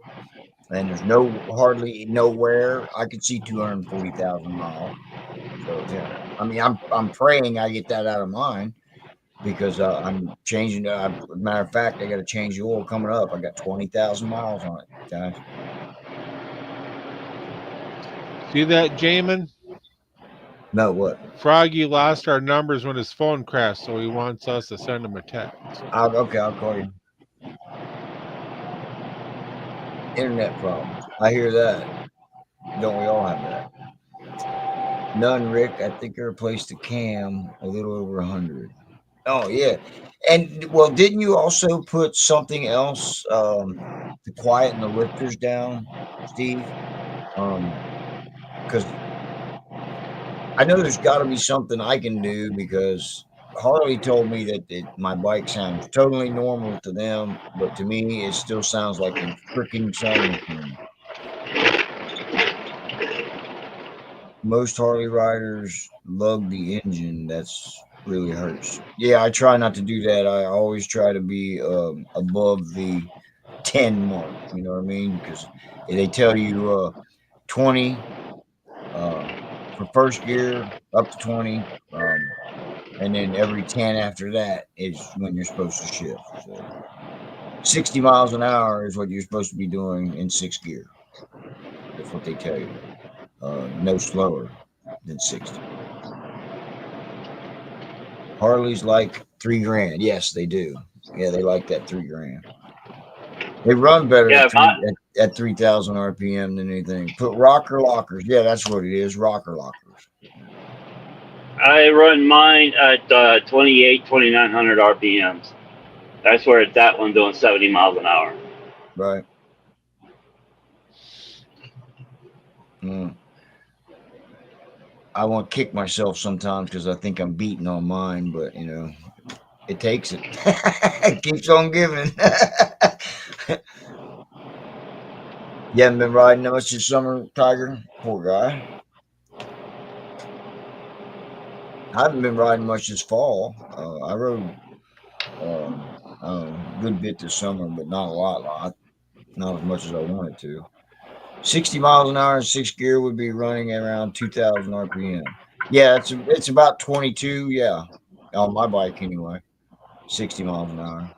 Speaker 2: and there's hardly no wear, I could see 240,000 miles. So yeah, I mean, I'm praying I get that out of mine because I'm changing. Matter of fact, I got to change the oil coming up. I got 20,000 miles on it, guys.
Speaker 1: See that, Jamin?
Speaker 2: No, what?
Speaker 1: Froggy lost our numbers when his phone crashed, so he wants us to send him a text.
Speaker 2: Okay, I'll call you. Internet problems. I hear that. Don't we all have that? None, Rick. I think I replaced the cam a little over 100. Oh, yeah. And, well, didn't you also put something else to quieten the lifters down, Steve? Because I know there's got to be something I can do, because Harley told me that my bike sounds totally normal to them, but to me, it still sounds like a freaking sewing machine. Most Harley riders love the engine. That's really hurts. Yeah, I try not to do that. I always try to be above the 10 mark. You know what I mean? Because they tell you 20 for first gear, up to 20, and then every 10 after that is when you're supposed to shift. So 60 miles an hour is what you're supposed to be doing in 6th gear. That's what they tell you. No slower than 60. Harley's like $3,000. Yes, they do. Yeah, they like that $3,000. They run better at 3,000 RPM than anything. Put rocker lockers. Yeah, that's what it is. Rocker lockers.
Speaker 3: I run mine at 2,900 RPMs. That's where it's at when doing 70 miles an hour.
Speaker 2: Right. I want to kick myself sometimes because I think I'm beating on mine, but it takes it. It keeps on giving. You haven't been riding much this summer, Tiger? Poor guy. I haven't been riding much this fall. I rode a good bit this summer, but not a lot. Not as much as I wanted to. 60 miles an hour in sixth gear would be running at around 2,000 RPM. Yeah, it's about 22. Yeah, on my bike anyway. 60 miles an hour.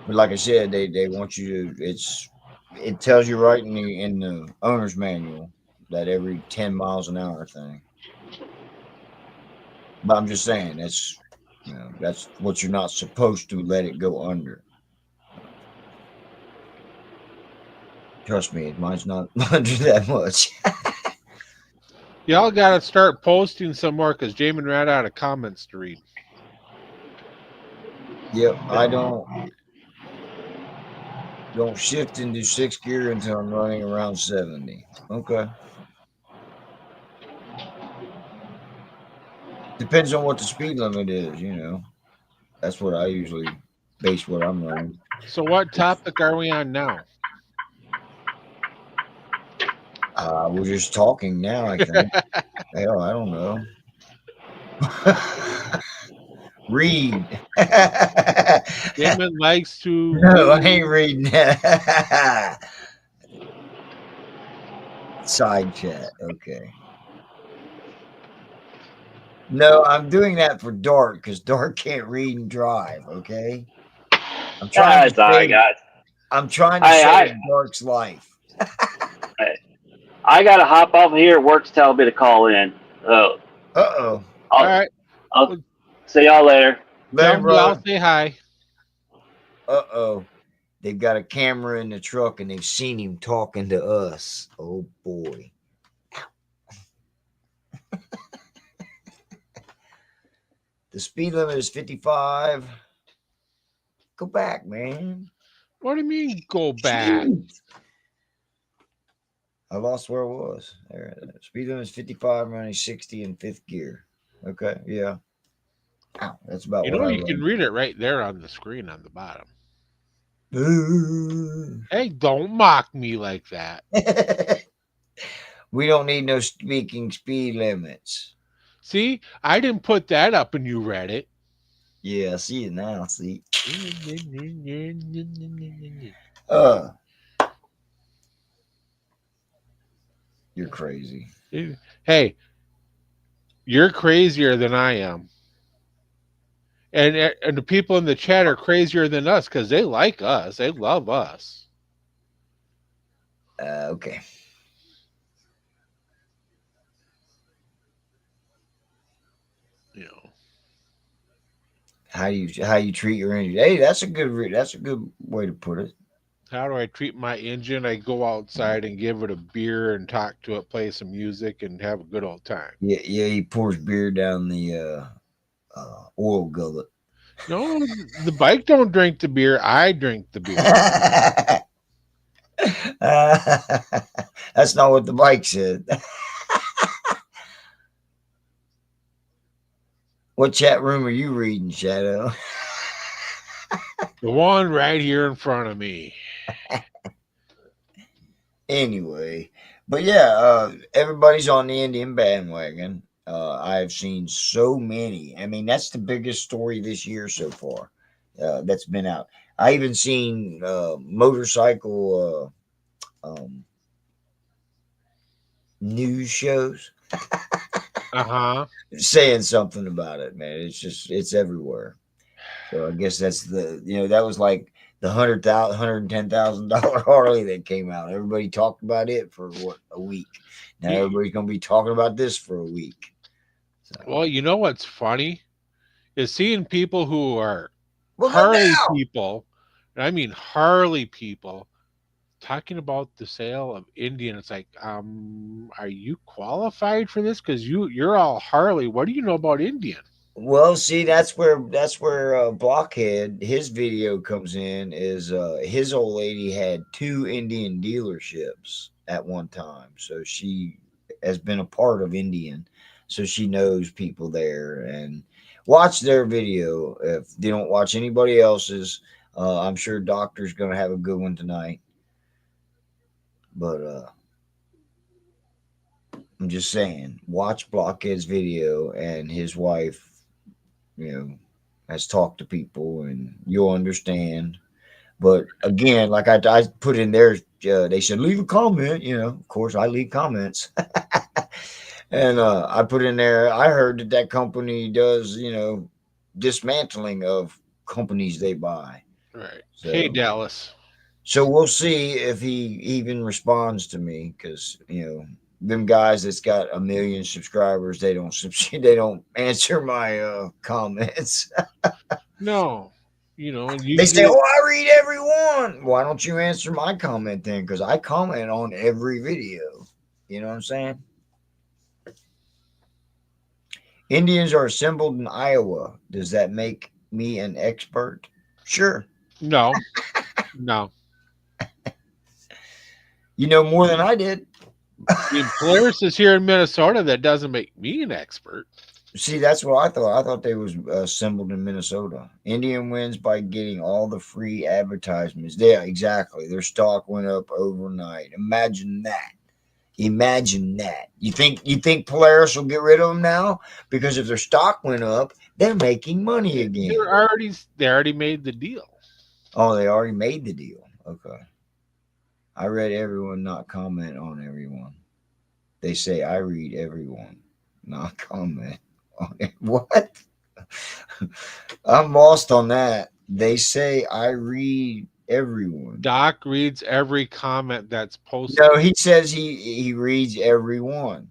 Speaker 2: But like I said, they want you to. It tells you right in the owner's manual that every 10 miles an hour thing. But I'm just saying that's what you're not supposed to let it go under. Trust me, mine's not under that much.
Speaker 1: Y'all got to start posting some more because Jamin ran out of comments to read.
Speaker 2: Yep, I don't shift into sixth gear until I'm running around 70. Okay. Depends on what the speed limit is, That's what I usually base what I'm running.
Speaker 1: So what topic are we on now?
Speaker 2: We're just talking now, I think. Hell, I don't know. Read.
Speaker 1: Jamin likes to.
Speaker 2: No, I ain't reading that. Side chat. Okay. No, I'm doing that for Dark because Dark can't read and drive. Okay. I'm trying to save Dark's life.
Speaker 3: I gotta hop off here. Work's telling me to call in. Oh.
Speaker 2: Uh-oh.
Speaker 1: All right.
Speaker 3: I'll see y'all later.
Speaker 1: I'll say hi.
Speaker 2: Uh-oh. They've got a camera in the truck and they've seen him talking to us. Oh boy. The speed limit is 55. Go back, man.
Speaker 1: What do you mean go back?
Speaker 2: Jeez. I lost where it was. There. Speed limit is 55, running 60 in fifth gear. Okay, yeah. Ow, that's about
Speaker 1: you can read it right there on the screen on the bottom. Hey, don't mock me like that.
Speaker 2: We don't need no speaking speed limits.
Speaker 1: See, I didn't put that up and you read it.
Speaker 2: Yeah, I see it now. See. You're crazy.
Speaker 1: Hey, you're crazier than I am. And the people in the chat are crazier than us because they like us. They love us.
Speaker 2: Okay. How you treat your engine? Hey, that's a good way to put it.
Speaker 1: How do I treat my engine? I go outside and give it a beer and talk to it, play some music, and have a good old time.
Speaker 2: Yeah. He pours beer down the oil gullet.
Speaker 1: No, the bike don't drink the beer. I drink the beer.
Speaker 2: That's not what the bike said. What chat room are you reading, Shadow?
Speaker 1: The one right here in front of me.
Speaker 2: Anyway, but yeah, everybody's on the Indian bandwagon. I've seen so many. I mean, that's the biggest story this year so far that's been out. I even seen motorcycle news shows. Saying something about it, man. It's everywhere. So I guess that's that was like the $110,000 Harley that came out. Everybody talked about it for a week. Now everybody's gonna be talking about this for a week. So.
Speaker 1: Well, you know what's funny is seeing people who are Harley people, and I mean Harley people, talking about the sale of Indian. It's like, are you qualified for this? Because you're all Harley. What do you know about Indian?
Speaker 2: Well, see, that's where Blockhead, his video comes in. Is his old lady had 2 Indian dealerships at one time, so she has been a part of Indian, so she knows people there. And watch their video if they don't watch anybody else's. I'm sure Doctor's going to have a good one tonight. But I'm just saying, watch Blockhead's video, and his wife, has talked to people, and you'll understand. But again, like I put in there, they said leave a comment. Of course, I leave comments, and I put in there. I heard that company does, dismantling of companies they buy.
Speaker 1: Right. Hey,
Speaker 2: So,
Speaker 1: Dallas.
Speaker 2: so we'll see if he even responds to me, because them guys that's got 1 million subscribers, they don't they don't answer my comments.
Speaker 1: No, you
Speaker 2: They say,
Speaker 1: get.
Speaker 2: "Oh, I read everyone." Why don't you answer my comment then? Because I comment on every video. You know what I'm saying? Indians are assembled in Iowa. Does that make me an expert? Sure.
Speaker 1: No, no.
Speaker 2: You know more than I did.
Speaker 1: I mean, Polaris is here in Minnesota. That doesn't make me an expert.
Speaker 2: See, that's what I thought. I thought they was assembled in Minnesota. Indian wins by getting all the free advertisements. Yeah, exactly. Their stock went up overnight. Imagine that. Imagine that. You think Polaris will get rid of them now? Because if their stock went up, they're making money again.
Speaker 1: They already made the deal.
Speaker 2: Oh, they already made the deal. Okay. I read everyone, not comment on everyone. They say I read everyone, not comment on it. What? I'm lost on that. They say I read everyone.
Speaker 1: Doc reads every comment that's posted.
Speaker 2: No, he says he reads everyone.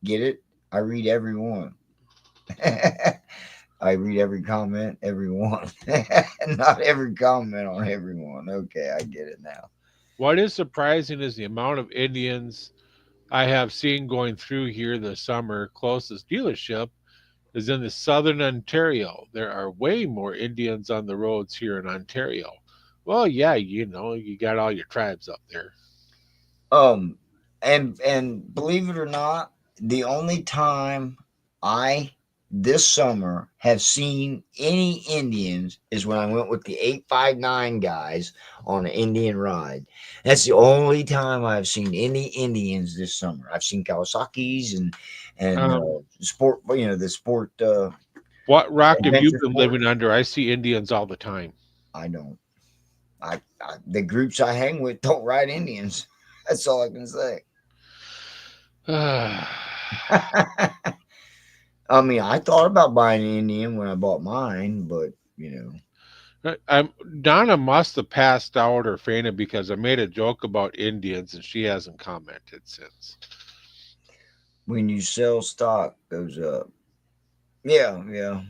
Speaker 2: Get it? I read everyone. I read every comment, everyone. Not every comment on everyone. Okay, I get it now.
Speaker 1: What is surprising is the amount of Indians I have seen going through here this summer. Closest dealership is in the southern Ontario. There are way more Indians on the roads here in Ontario. Well, yeah, you got all your tribes up there.
Speaker 2: Um, and believe it or not, the only time I this summer have seen any Indians is when I went with the 859 guys on an Indian ride. That's the only time I've seen any Indians this summer. I've seen Kawasaki's and sport, the sport.
Speaker 1: What rock have you
Speaker 2: Adventure
Speaker 1: been
Speaker 2: sport.
Speaker 1: living under? I see Indians all the time.
Speaker 2: I don't. The groups I hang with don't ride Indians. That's all I can say. I mean, I thought about buying an Indian when I bought mine, but
Speaker 1: Donna must have passed out or fainted because I made a joke about Indians and she hasn't commented since.
Speaker 2: when you sell stock goes up. Yeah, yeah.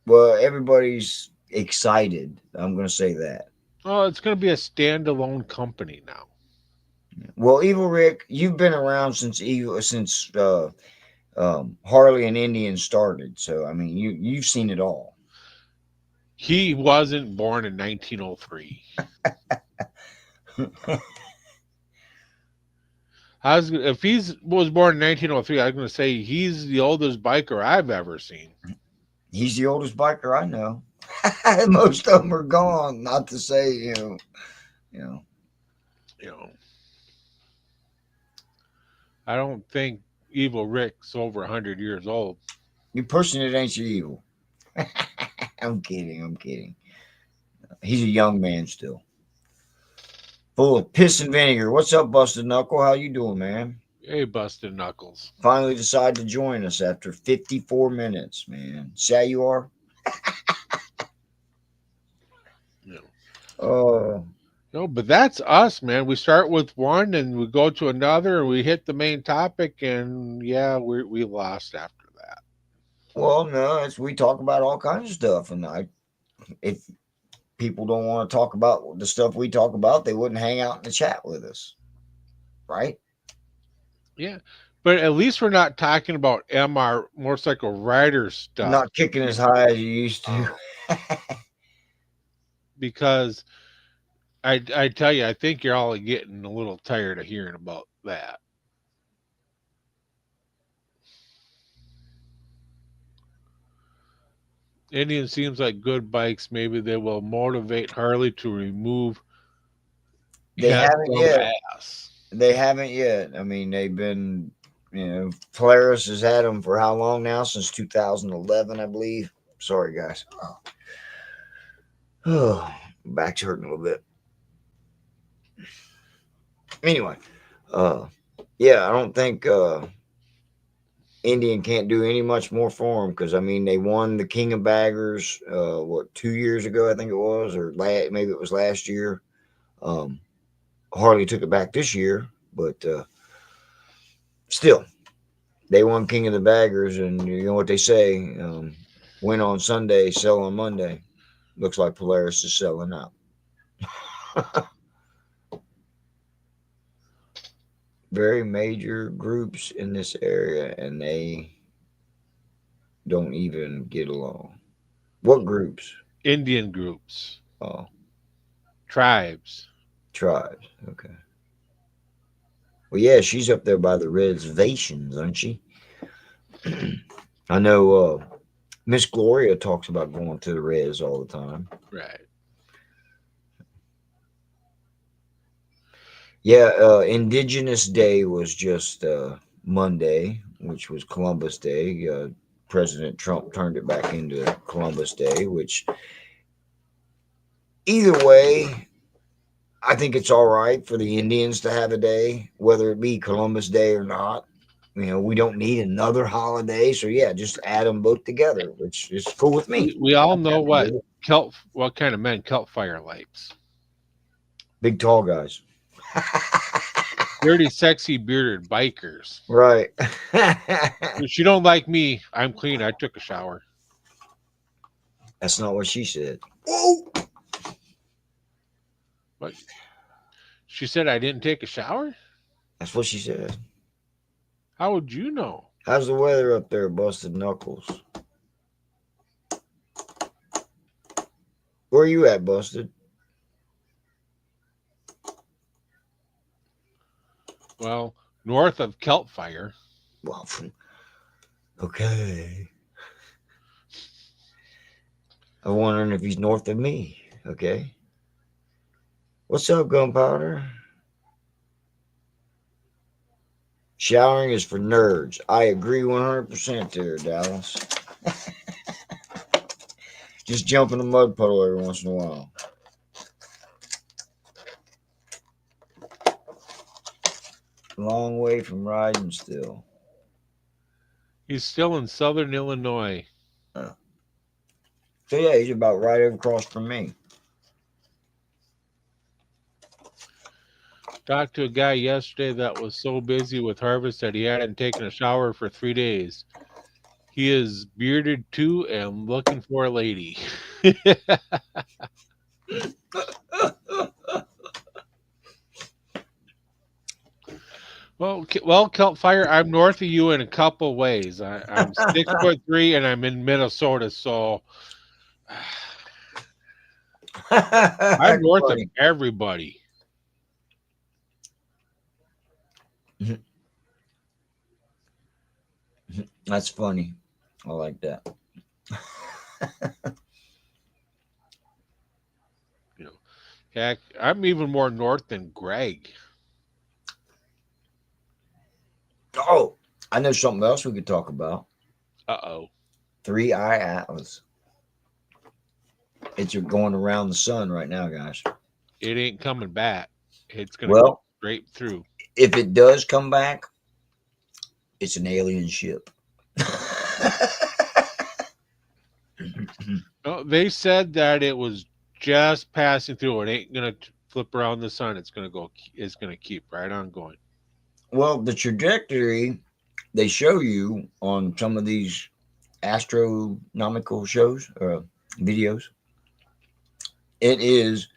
Speaker 2: Well, everybody's excited. I'm going to say that.
Speaker 1: Oh, it's going to be a standalone company now.
Speaker 2: Well, Evil Rick, you've been around since Harley and Indian started, so I mean, you've seen it all.
Speaker 1: He wasn't born in 1903. If he was born in 1903, I was going to say he's the oldest biker I've ever seen.
Speaker 2: He's the oldest biker I know. Most of them are gone. Not to say, you know.
Speaker 1: I don't think Evil Rick's over 100 years old.
Speaker 2: You pushing it, ain't you, Evil? I'm kidding. He's a young man still. Full of piss and vinegar. What's up, Busted Knuckle? How you doing, man?
Speaker 1: Hey, Busted Knuckles.
Speaker 2: Finally decided to join us after 54 minutes, man. See how you are? Oh.
Speaker 1: No, but that's us, man. We start with one and we go to another and we hit the main topic and yeah, we lost after that.
Speaker 2: Well, no, we talk about all kinds of stuff, and if people don't want to talk about the stuff we talk about, they wouldn't hang out in the chat with us, right?
Speaker 1: Yeah, but at least we're not talking about MR motorcycle rider stuff.
Speaker 2: Not kicking as high as you used to.
Speaker 1: Because I tell you, I think you're all getting a little tired of hearing about that. Indian seems like good bikes. Maybe they will motivate Harley to remove
Speaker 2: They haven't yet.
Speaker 1: Ass.
Speaker 2: They haven't yet. I mean, they've been, Polaris has had them for how long now? Since 2011, I believe. Sorry, guys. Oh, back's hurting a little bit. Anyway, yeah, I don't think Indian can't do any much more for them because I mean they won the King of Baggers 2 years ago, I think it was, or maybe it was last year. Harley took it back this year, but still, they won King of the Baggers, and you know what they say: win on Sunday, sell on Monday. Looks like Polaris is selling out. Very major groups in this area, and they don't even get along. What groups?
Speaker 1: Indian groups,
Speaker 2: Oh,
Speaker 1: tribes.
Speaker 2: tribes. Okay. Well, yeah, she's up there by the reservations, aren't she? I know Miss Gloria talks about going to the res all the time.
Speaker 1: Right.
Speaker 2: Yeah, Indigenous Day was just Monday, which was Columbus Day. President Trump turned it back into Columbus Day, which either way, I think it's all right for the Indians to have a day, whether it be Columbus Day or not. We don't need another holiday, so yeah, just add them both together, which is cool with me.
Speaker 1: We all know what kind of men Celt Fire likes.
Speaker 2: Big tall guys.
Speaker 1: Dirty, sexy, bearded bikers.
Speaker 2: Right.
Speaker 1: If you don't like me, I'm clean. I took a shower.
Speaker 2: That's not what she said. Whoa!
Speaker 1: What? She said I didn't take a shower?
Speaker 2: That's what she said.
Speaker 1: How would you know?
Speaker 2: How's the weather up there, Busted Knuckles? Where are you at, Busted?
Speaker 1: Well, north of Celt Fire.
Speaker 2: Well, okay. I'm wondering if he's north of me. Okay. What's up, Gunpowder? Showering is for nerds. I agree 100% there, Dallas. Just jump in a mud puddle every once in a while. Long way from riding still.
Speaker 1: He's still in southern Illinois.
Speaker 2: So yeah, he's about right across from me.
Speaker 1: Talked to a guy yesterday that was so busy with harvest that he hadn't taken a shower for 3 days. He is bearded too and looking for a lady. Well, Celt Fire, I'm north of you in a couple ways. I'm 6'3" and I'm in Minnesota, so I'm north of everybody.
Speaker 2: That's funny. I like that.
Speaker 1: Heck, I'm even more north than Greg.
Speaker 2: Oh, I know something else we could talk about.
Speaker 1: Uh-oh.
Speaker 2: 3i Atlas. It's going around the sun right now, guys.
Speaker 1: It ain't coming back. It's going to go straight through.
Speaker 2: If it does come back, it's an alien ship.
Speaker 1: No, they said that it was just passing through. It ain't going to flip around the sun. It's going to keep right on going.
Speaker 2: Well, the trajectory they show you on some of these astronomical shows, videos, it is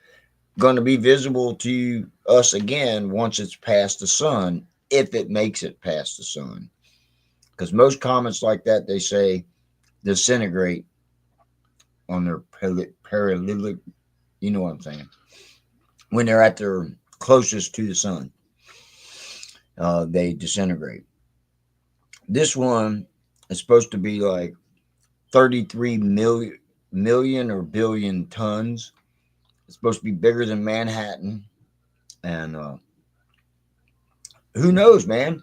Speaker 2: going to be visible to us again once it's past the sun, if it makes it past the sun. Because most comments like that, they say disintegrate on their parallel, you know what I'm saying, when they're at their closest to the sun. They disintegrate. This one is supposed to be like 33 million or billion tons. It's supposed to be bigger than Manhattan. And who knows, man?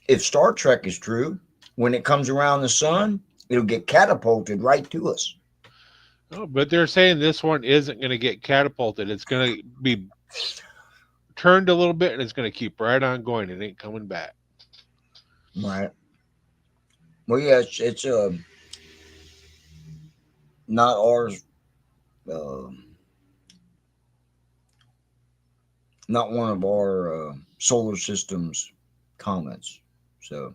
Speaker 2: If Star Trek is true, when it comes around the sun, it'll get catapulted right to us.
Speaker 1: Oh, but they're saying this one isn't going to get catapulted. It's going to be turned a little bit, and it's going to keep right on going. It ain't coming back.
Speaker 2: Right. Well, yeah, it's not ours. Not one of our solar system's comets. So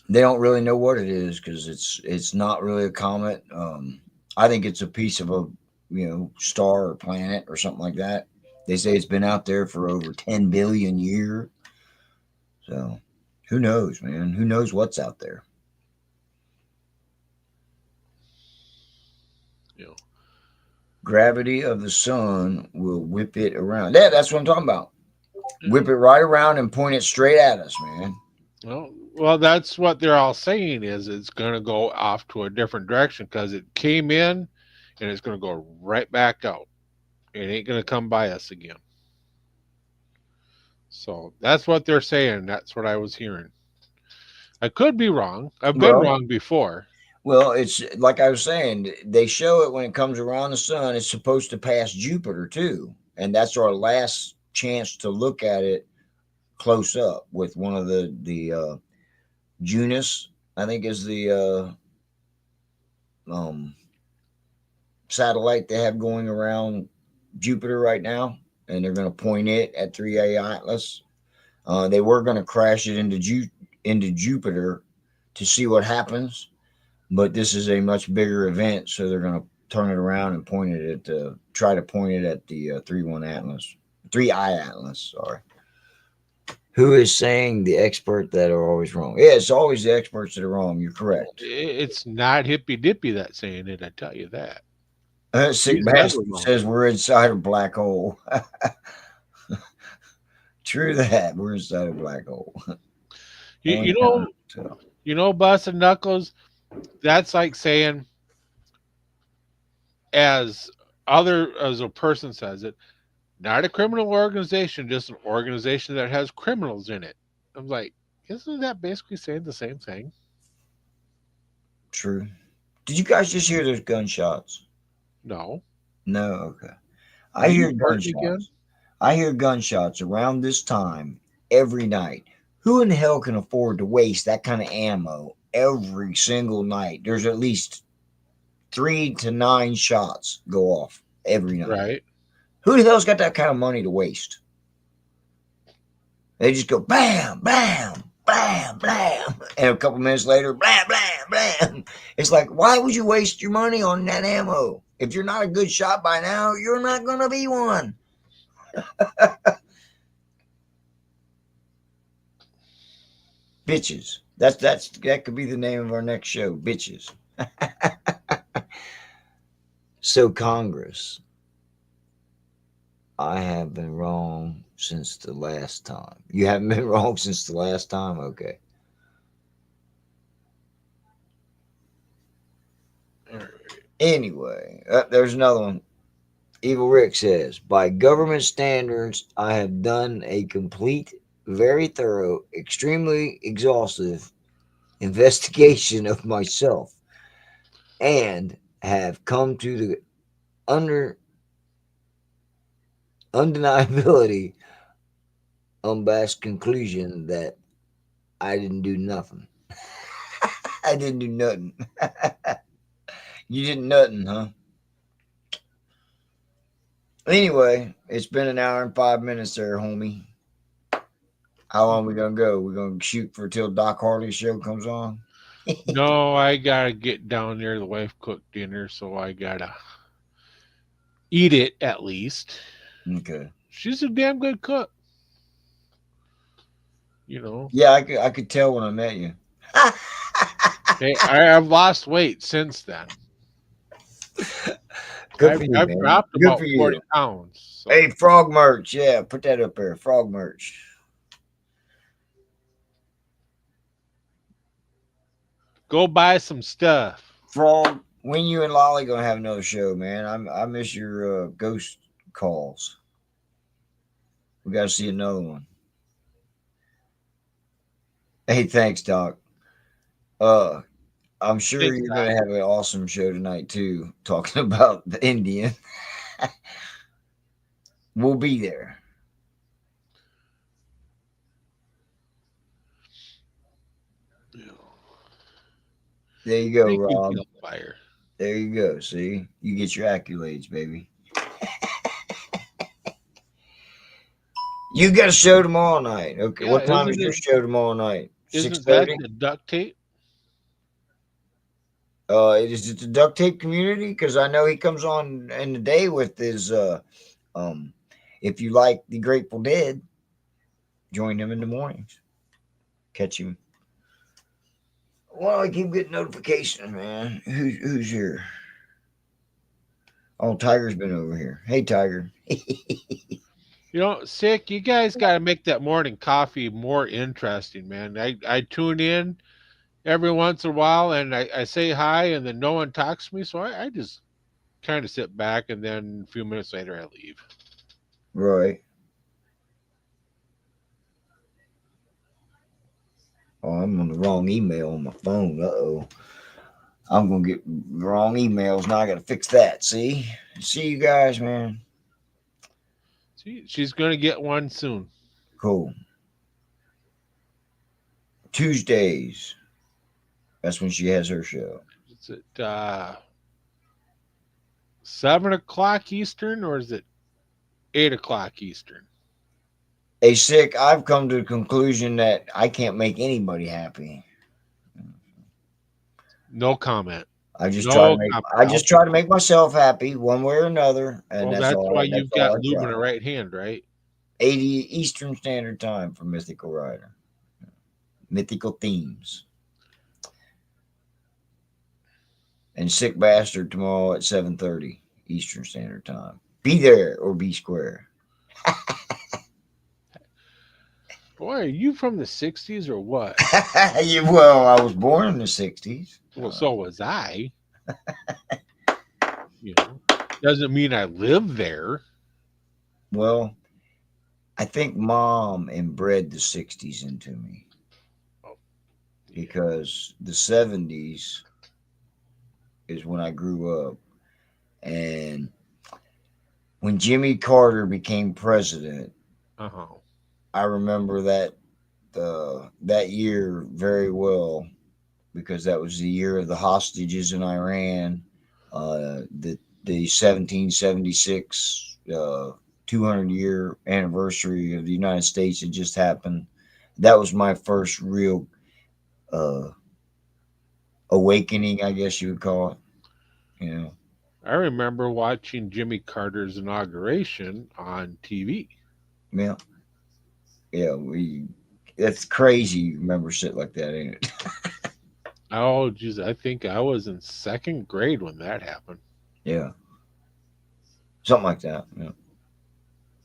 Speaker 2: they don't really know what it is because it's not really a comet. I think it's a piece of a star or planet or something like that. They say it's been out there for over 10 billion years. So who knows, man? Who knows what's out there?
Speaker 1: You know.
Speaker 2: Gravity of the sun will whip it around. Yeah, that's what I'm talking about. Whip it right around and point it straight at us, man.
Speaker 1: Well, that's what they're all saying is it's going to go off to a different direction because it came in and it's going to go right back out. It ain't going to come by us again. So that's what they're saying. That's what I was hearing. I could be wrong. I've been wrong before.
Speaker 2: Well, it's like I was saying, they show it when it comes around the sun. It's supposed to pass Jupiter too. And that's our last chance to look at it close up with one of the Junus, I think is the satellite they have going around Jupiter right now. And they're going to point it at 3A Atlas. They were going to crash it into Jupiter to see what happens. But this is a much bigger event, so they're going to turn it around and point it at try to point it at the 3I Atlas. Sorry. Who is saying the expert that are always wrong? Yeah, it's always the experts that are wrong. You're correct.
Speaker 1: It's not Hippy Dippy that's saying it. I tell you that.
Speaker 2: Sick Bastard says we're inside a black hole. True that. We're inside a black hole.
Speaker 1: You know, Busted Knuckles, that's like saying, as a person says it, not a criminal organization, just an organization that has criminals in it. I'm like, isn't that basically saying the same thing?
Speaker 2: True. Did you guys just hear those gunshots?
Speaker 1: No.
Speaker 2: No, okay. I hear gunshots. I hear gunshots around this time every night. Who in the hell can afford to waste that kind of ammo every single night? There's at least 3 to 9 shots go off every night.
Speaker 1: Right.
Speaker 2: Who the hell's got that kind of money to waste? They just go bam, bam, bam, bam. And a couple minutes later, blam, blam, blam. It's like, why would you waste your money on that ammo? If you're not a good shot by now, you're not going to be one. Bitches. That could be the name of our next show. Bitches. So Congress, I have been wrong since the last time. You haven't been wrong since the last time? Okay. Anyway, there's another one. Evil Rick says, by government standards, I have done a complete, very thorough, extremely exhaustive investigation of myself and have come to the undeniability, unabashed conclusion that I didn't do nothing. I didn't do nothing. You did nothing, huh? Anyway, it's been an hour and 5 minutes there, homie. How long we gonna go? We're gonna shoot for till Doc Harley's show comes on?
Speaker 1: No, I gotta get down there. The wife cooked dinner, so I gotta eat it at least.
Speaker 2: Okay.
Speaker 1: She's a damn good cook. You know.
Speaker 2: Yeah, I could tell when I met you.
Speaker 1: Hey, I've lost weight since then. I've dropped about 40 pounds.
Speaker 2: So. Hey, frog merch. Yeah, put that up there. Frog merch.
Speaker 1: Go buy some stuff.
Speaker 2: Frog, when you and Lolly gonna have another show, man? I miss your ghost calls. We got to see another one. Hey, thanks, Doc. I'm sure
Speaker 1: Thanks,
Speaker 2: you're
Speaker 1: Doc.
Speaker 2: going to have an awesome show tonight too, talking about the Indian. We'll be there. There you go,
Speaker 1: Thank you,
Speaker 2: Rob.
Speaker 1: Fire.
Speaker 2: There you go. See, you get your accolades, baby. You got a show tomorrow night. Okay,
Speaker 1: Yeah,
Speaker 2: what time is your show tomorrow night?
Speaker 1: isn't that
Speaker 2: 6:30.
Speaker 1: the duct tape?
Speaker 2: Is it the duct tape community? Because I know he comes on in the day with his if you like the Grateful Dead, join him in the mornings. Catch him. Well, I keep getting notifications, man. Who's here? Oh, Tiger's been over here. Hey, Tiger.
Speaker 1: You know, Sick, you guys got to make that morning coffee more interesting, man. I tune in every once in a while and I say hi and then no one talks to me. So I just kind of sit back and then a few minutes later I leave.
Speaker 2: Right. Oh, I'm on the wrong email on my phone. Uh-oh. I'm going to get wrong emails. Now I got to fix that. See you guys, man.
Speaker 1: She's going to get one soon.
Speaker 2: Cool. Tuesdays. That's when she has her show.
Speaker 1: Is it 7 o'clock Eastern or is it 8 o'clock Eastern?
Speaker 2: Hey, Sick, I've come to the conclusion that I can't make anybody happy.
Speaker 1: No comment.
Speaker 2: I just
Speaker 1: No
Speaker 2: try to make myself happy one way or another, and
Speaker 1: well,
Speaker 2: that's
Speaker 1: that's
Speaker 2: all.
Speaker 1: why
Speaker 2: That's
Speaker 1: you've
Speaker 2: all
Speaker 1: got
Speaker 2: I
Speaker 1: lube in
Speaker 2: try.
Speaker 1: the right hand, right?
Speaker 2: 80 Eastern Standard Time for Mythical Rider. Mythical themes. And Sick Bastard tomorrow at 7:30 Eastern Standard Time. Be there or be square.
Speaker 1: Boy, are you from the 60s or what?
Speaker 2: Well, I was born in the 60s.
Speaker 1: Well, so was I. Doesn't mean I live there.
Speaker 2: Well, I think Mom inbred the 60s into me. Because the 70s is when I grew up. And when Jimmy Carter became president, I remember that year very well because that was the year of the hostages in Iran, the 1776 200-year anniversary of the United States had just happened. That was my first real awakening, I guess you would call it.
Speaker 1: I remember watching Jimmy Carter's inauguration on TV.
Speaker 2: Yeah. That's crazy. You remember shit like that, ain't it?
Speaker 1: Oh, geez, I think I was in second grade when that happened.
Speaker 2: Yeah. Something like that. Yeah.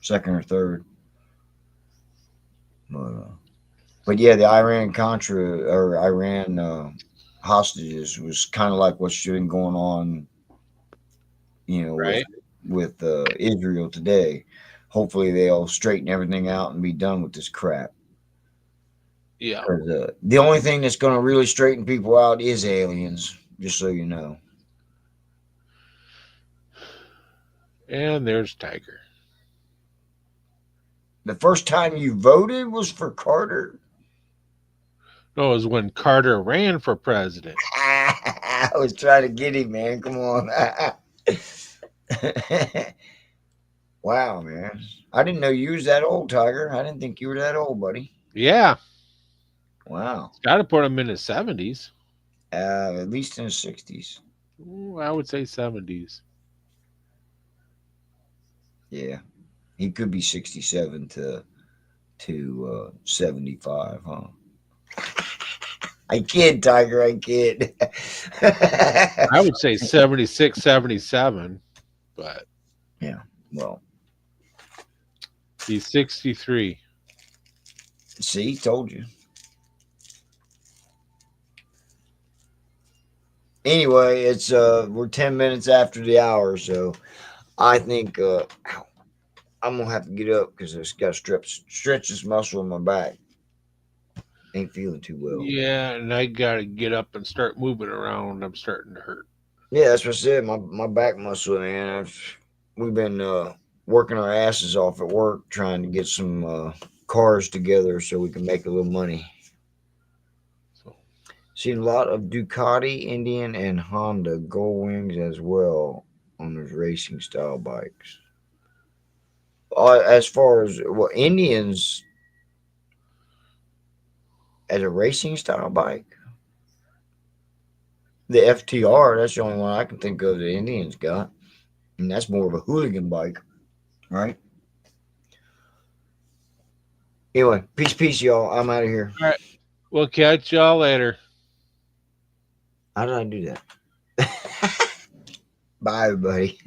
Speaker 2: Second or third. But yeah, the Iran-Contra or Iran hostages was kind of like what's been going on,
Speaker 1: right?
Speaker 2: with Israel today. Hopefully they'll straighten everything out and be done with this crap.
Speaker 1: Yeah.
Speaker 2: The only thing that's going to really straighten people out is aliens, just so you know.
Speaker 1: And there's Tiger.
Speaker 2: The first time you voted was for Carter?
Speaker 1: No, it was when Carter ran for president.
Speaker 2: I was trying to get him, man. Come on. Wow, man. I didn't know you was that old, Tiger. I didn't think you were that old, buddy.
Speaker 1: Yeah.
Speaker 2: Wow.
Speaker 1: Got to put him in his 70s.
Speaker 2: At least in his 60s.
Speaker 1: Ooh, I would say 70s.
Speaker 2: Yeah. He could be 67 to 75, huh? I kid, Tiger. I kid.
Speaker 1: I would say 76, 77, but
Speaker 2: yeah, well,
Speaker 1: he's 63.
Speaker 2: See, told you. Anyway, we're 10 minutes after the hour, so I think I'm gonna have to get up because it's got to stretch this muscle in my back. Ain't feeling too well.
Speaker 1: Yeah, and I gotta get up and start moving around. I'm starting to hurt.
Speaker 2: Yeah, that's what I said. My back muscle, man. We've been working our asses off at work trying to get some cars together so we can make a little money.
Speaker 1: So
Speaker 2: Seen a lot of Ducati, Indian, and Honda Gold Wings as well on those racing style bikes. As far as Indians as a racing style bike, the FTR, that's the only one I can think of that Indians got. And that's more of a hooligan bike, right? Anyway, peace, y'all. I'm out of here.
Speaker 1: all right, we'll catch y'all later.
Speaker 2: How did I do that? Bye, everybody.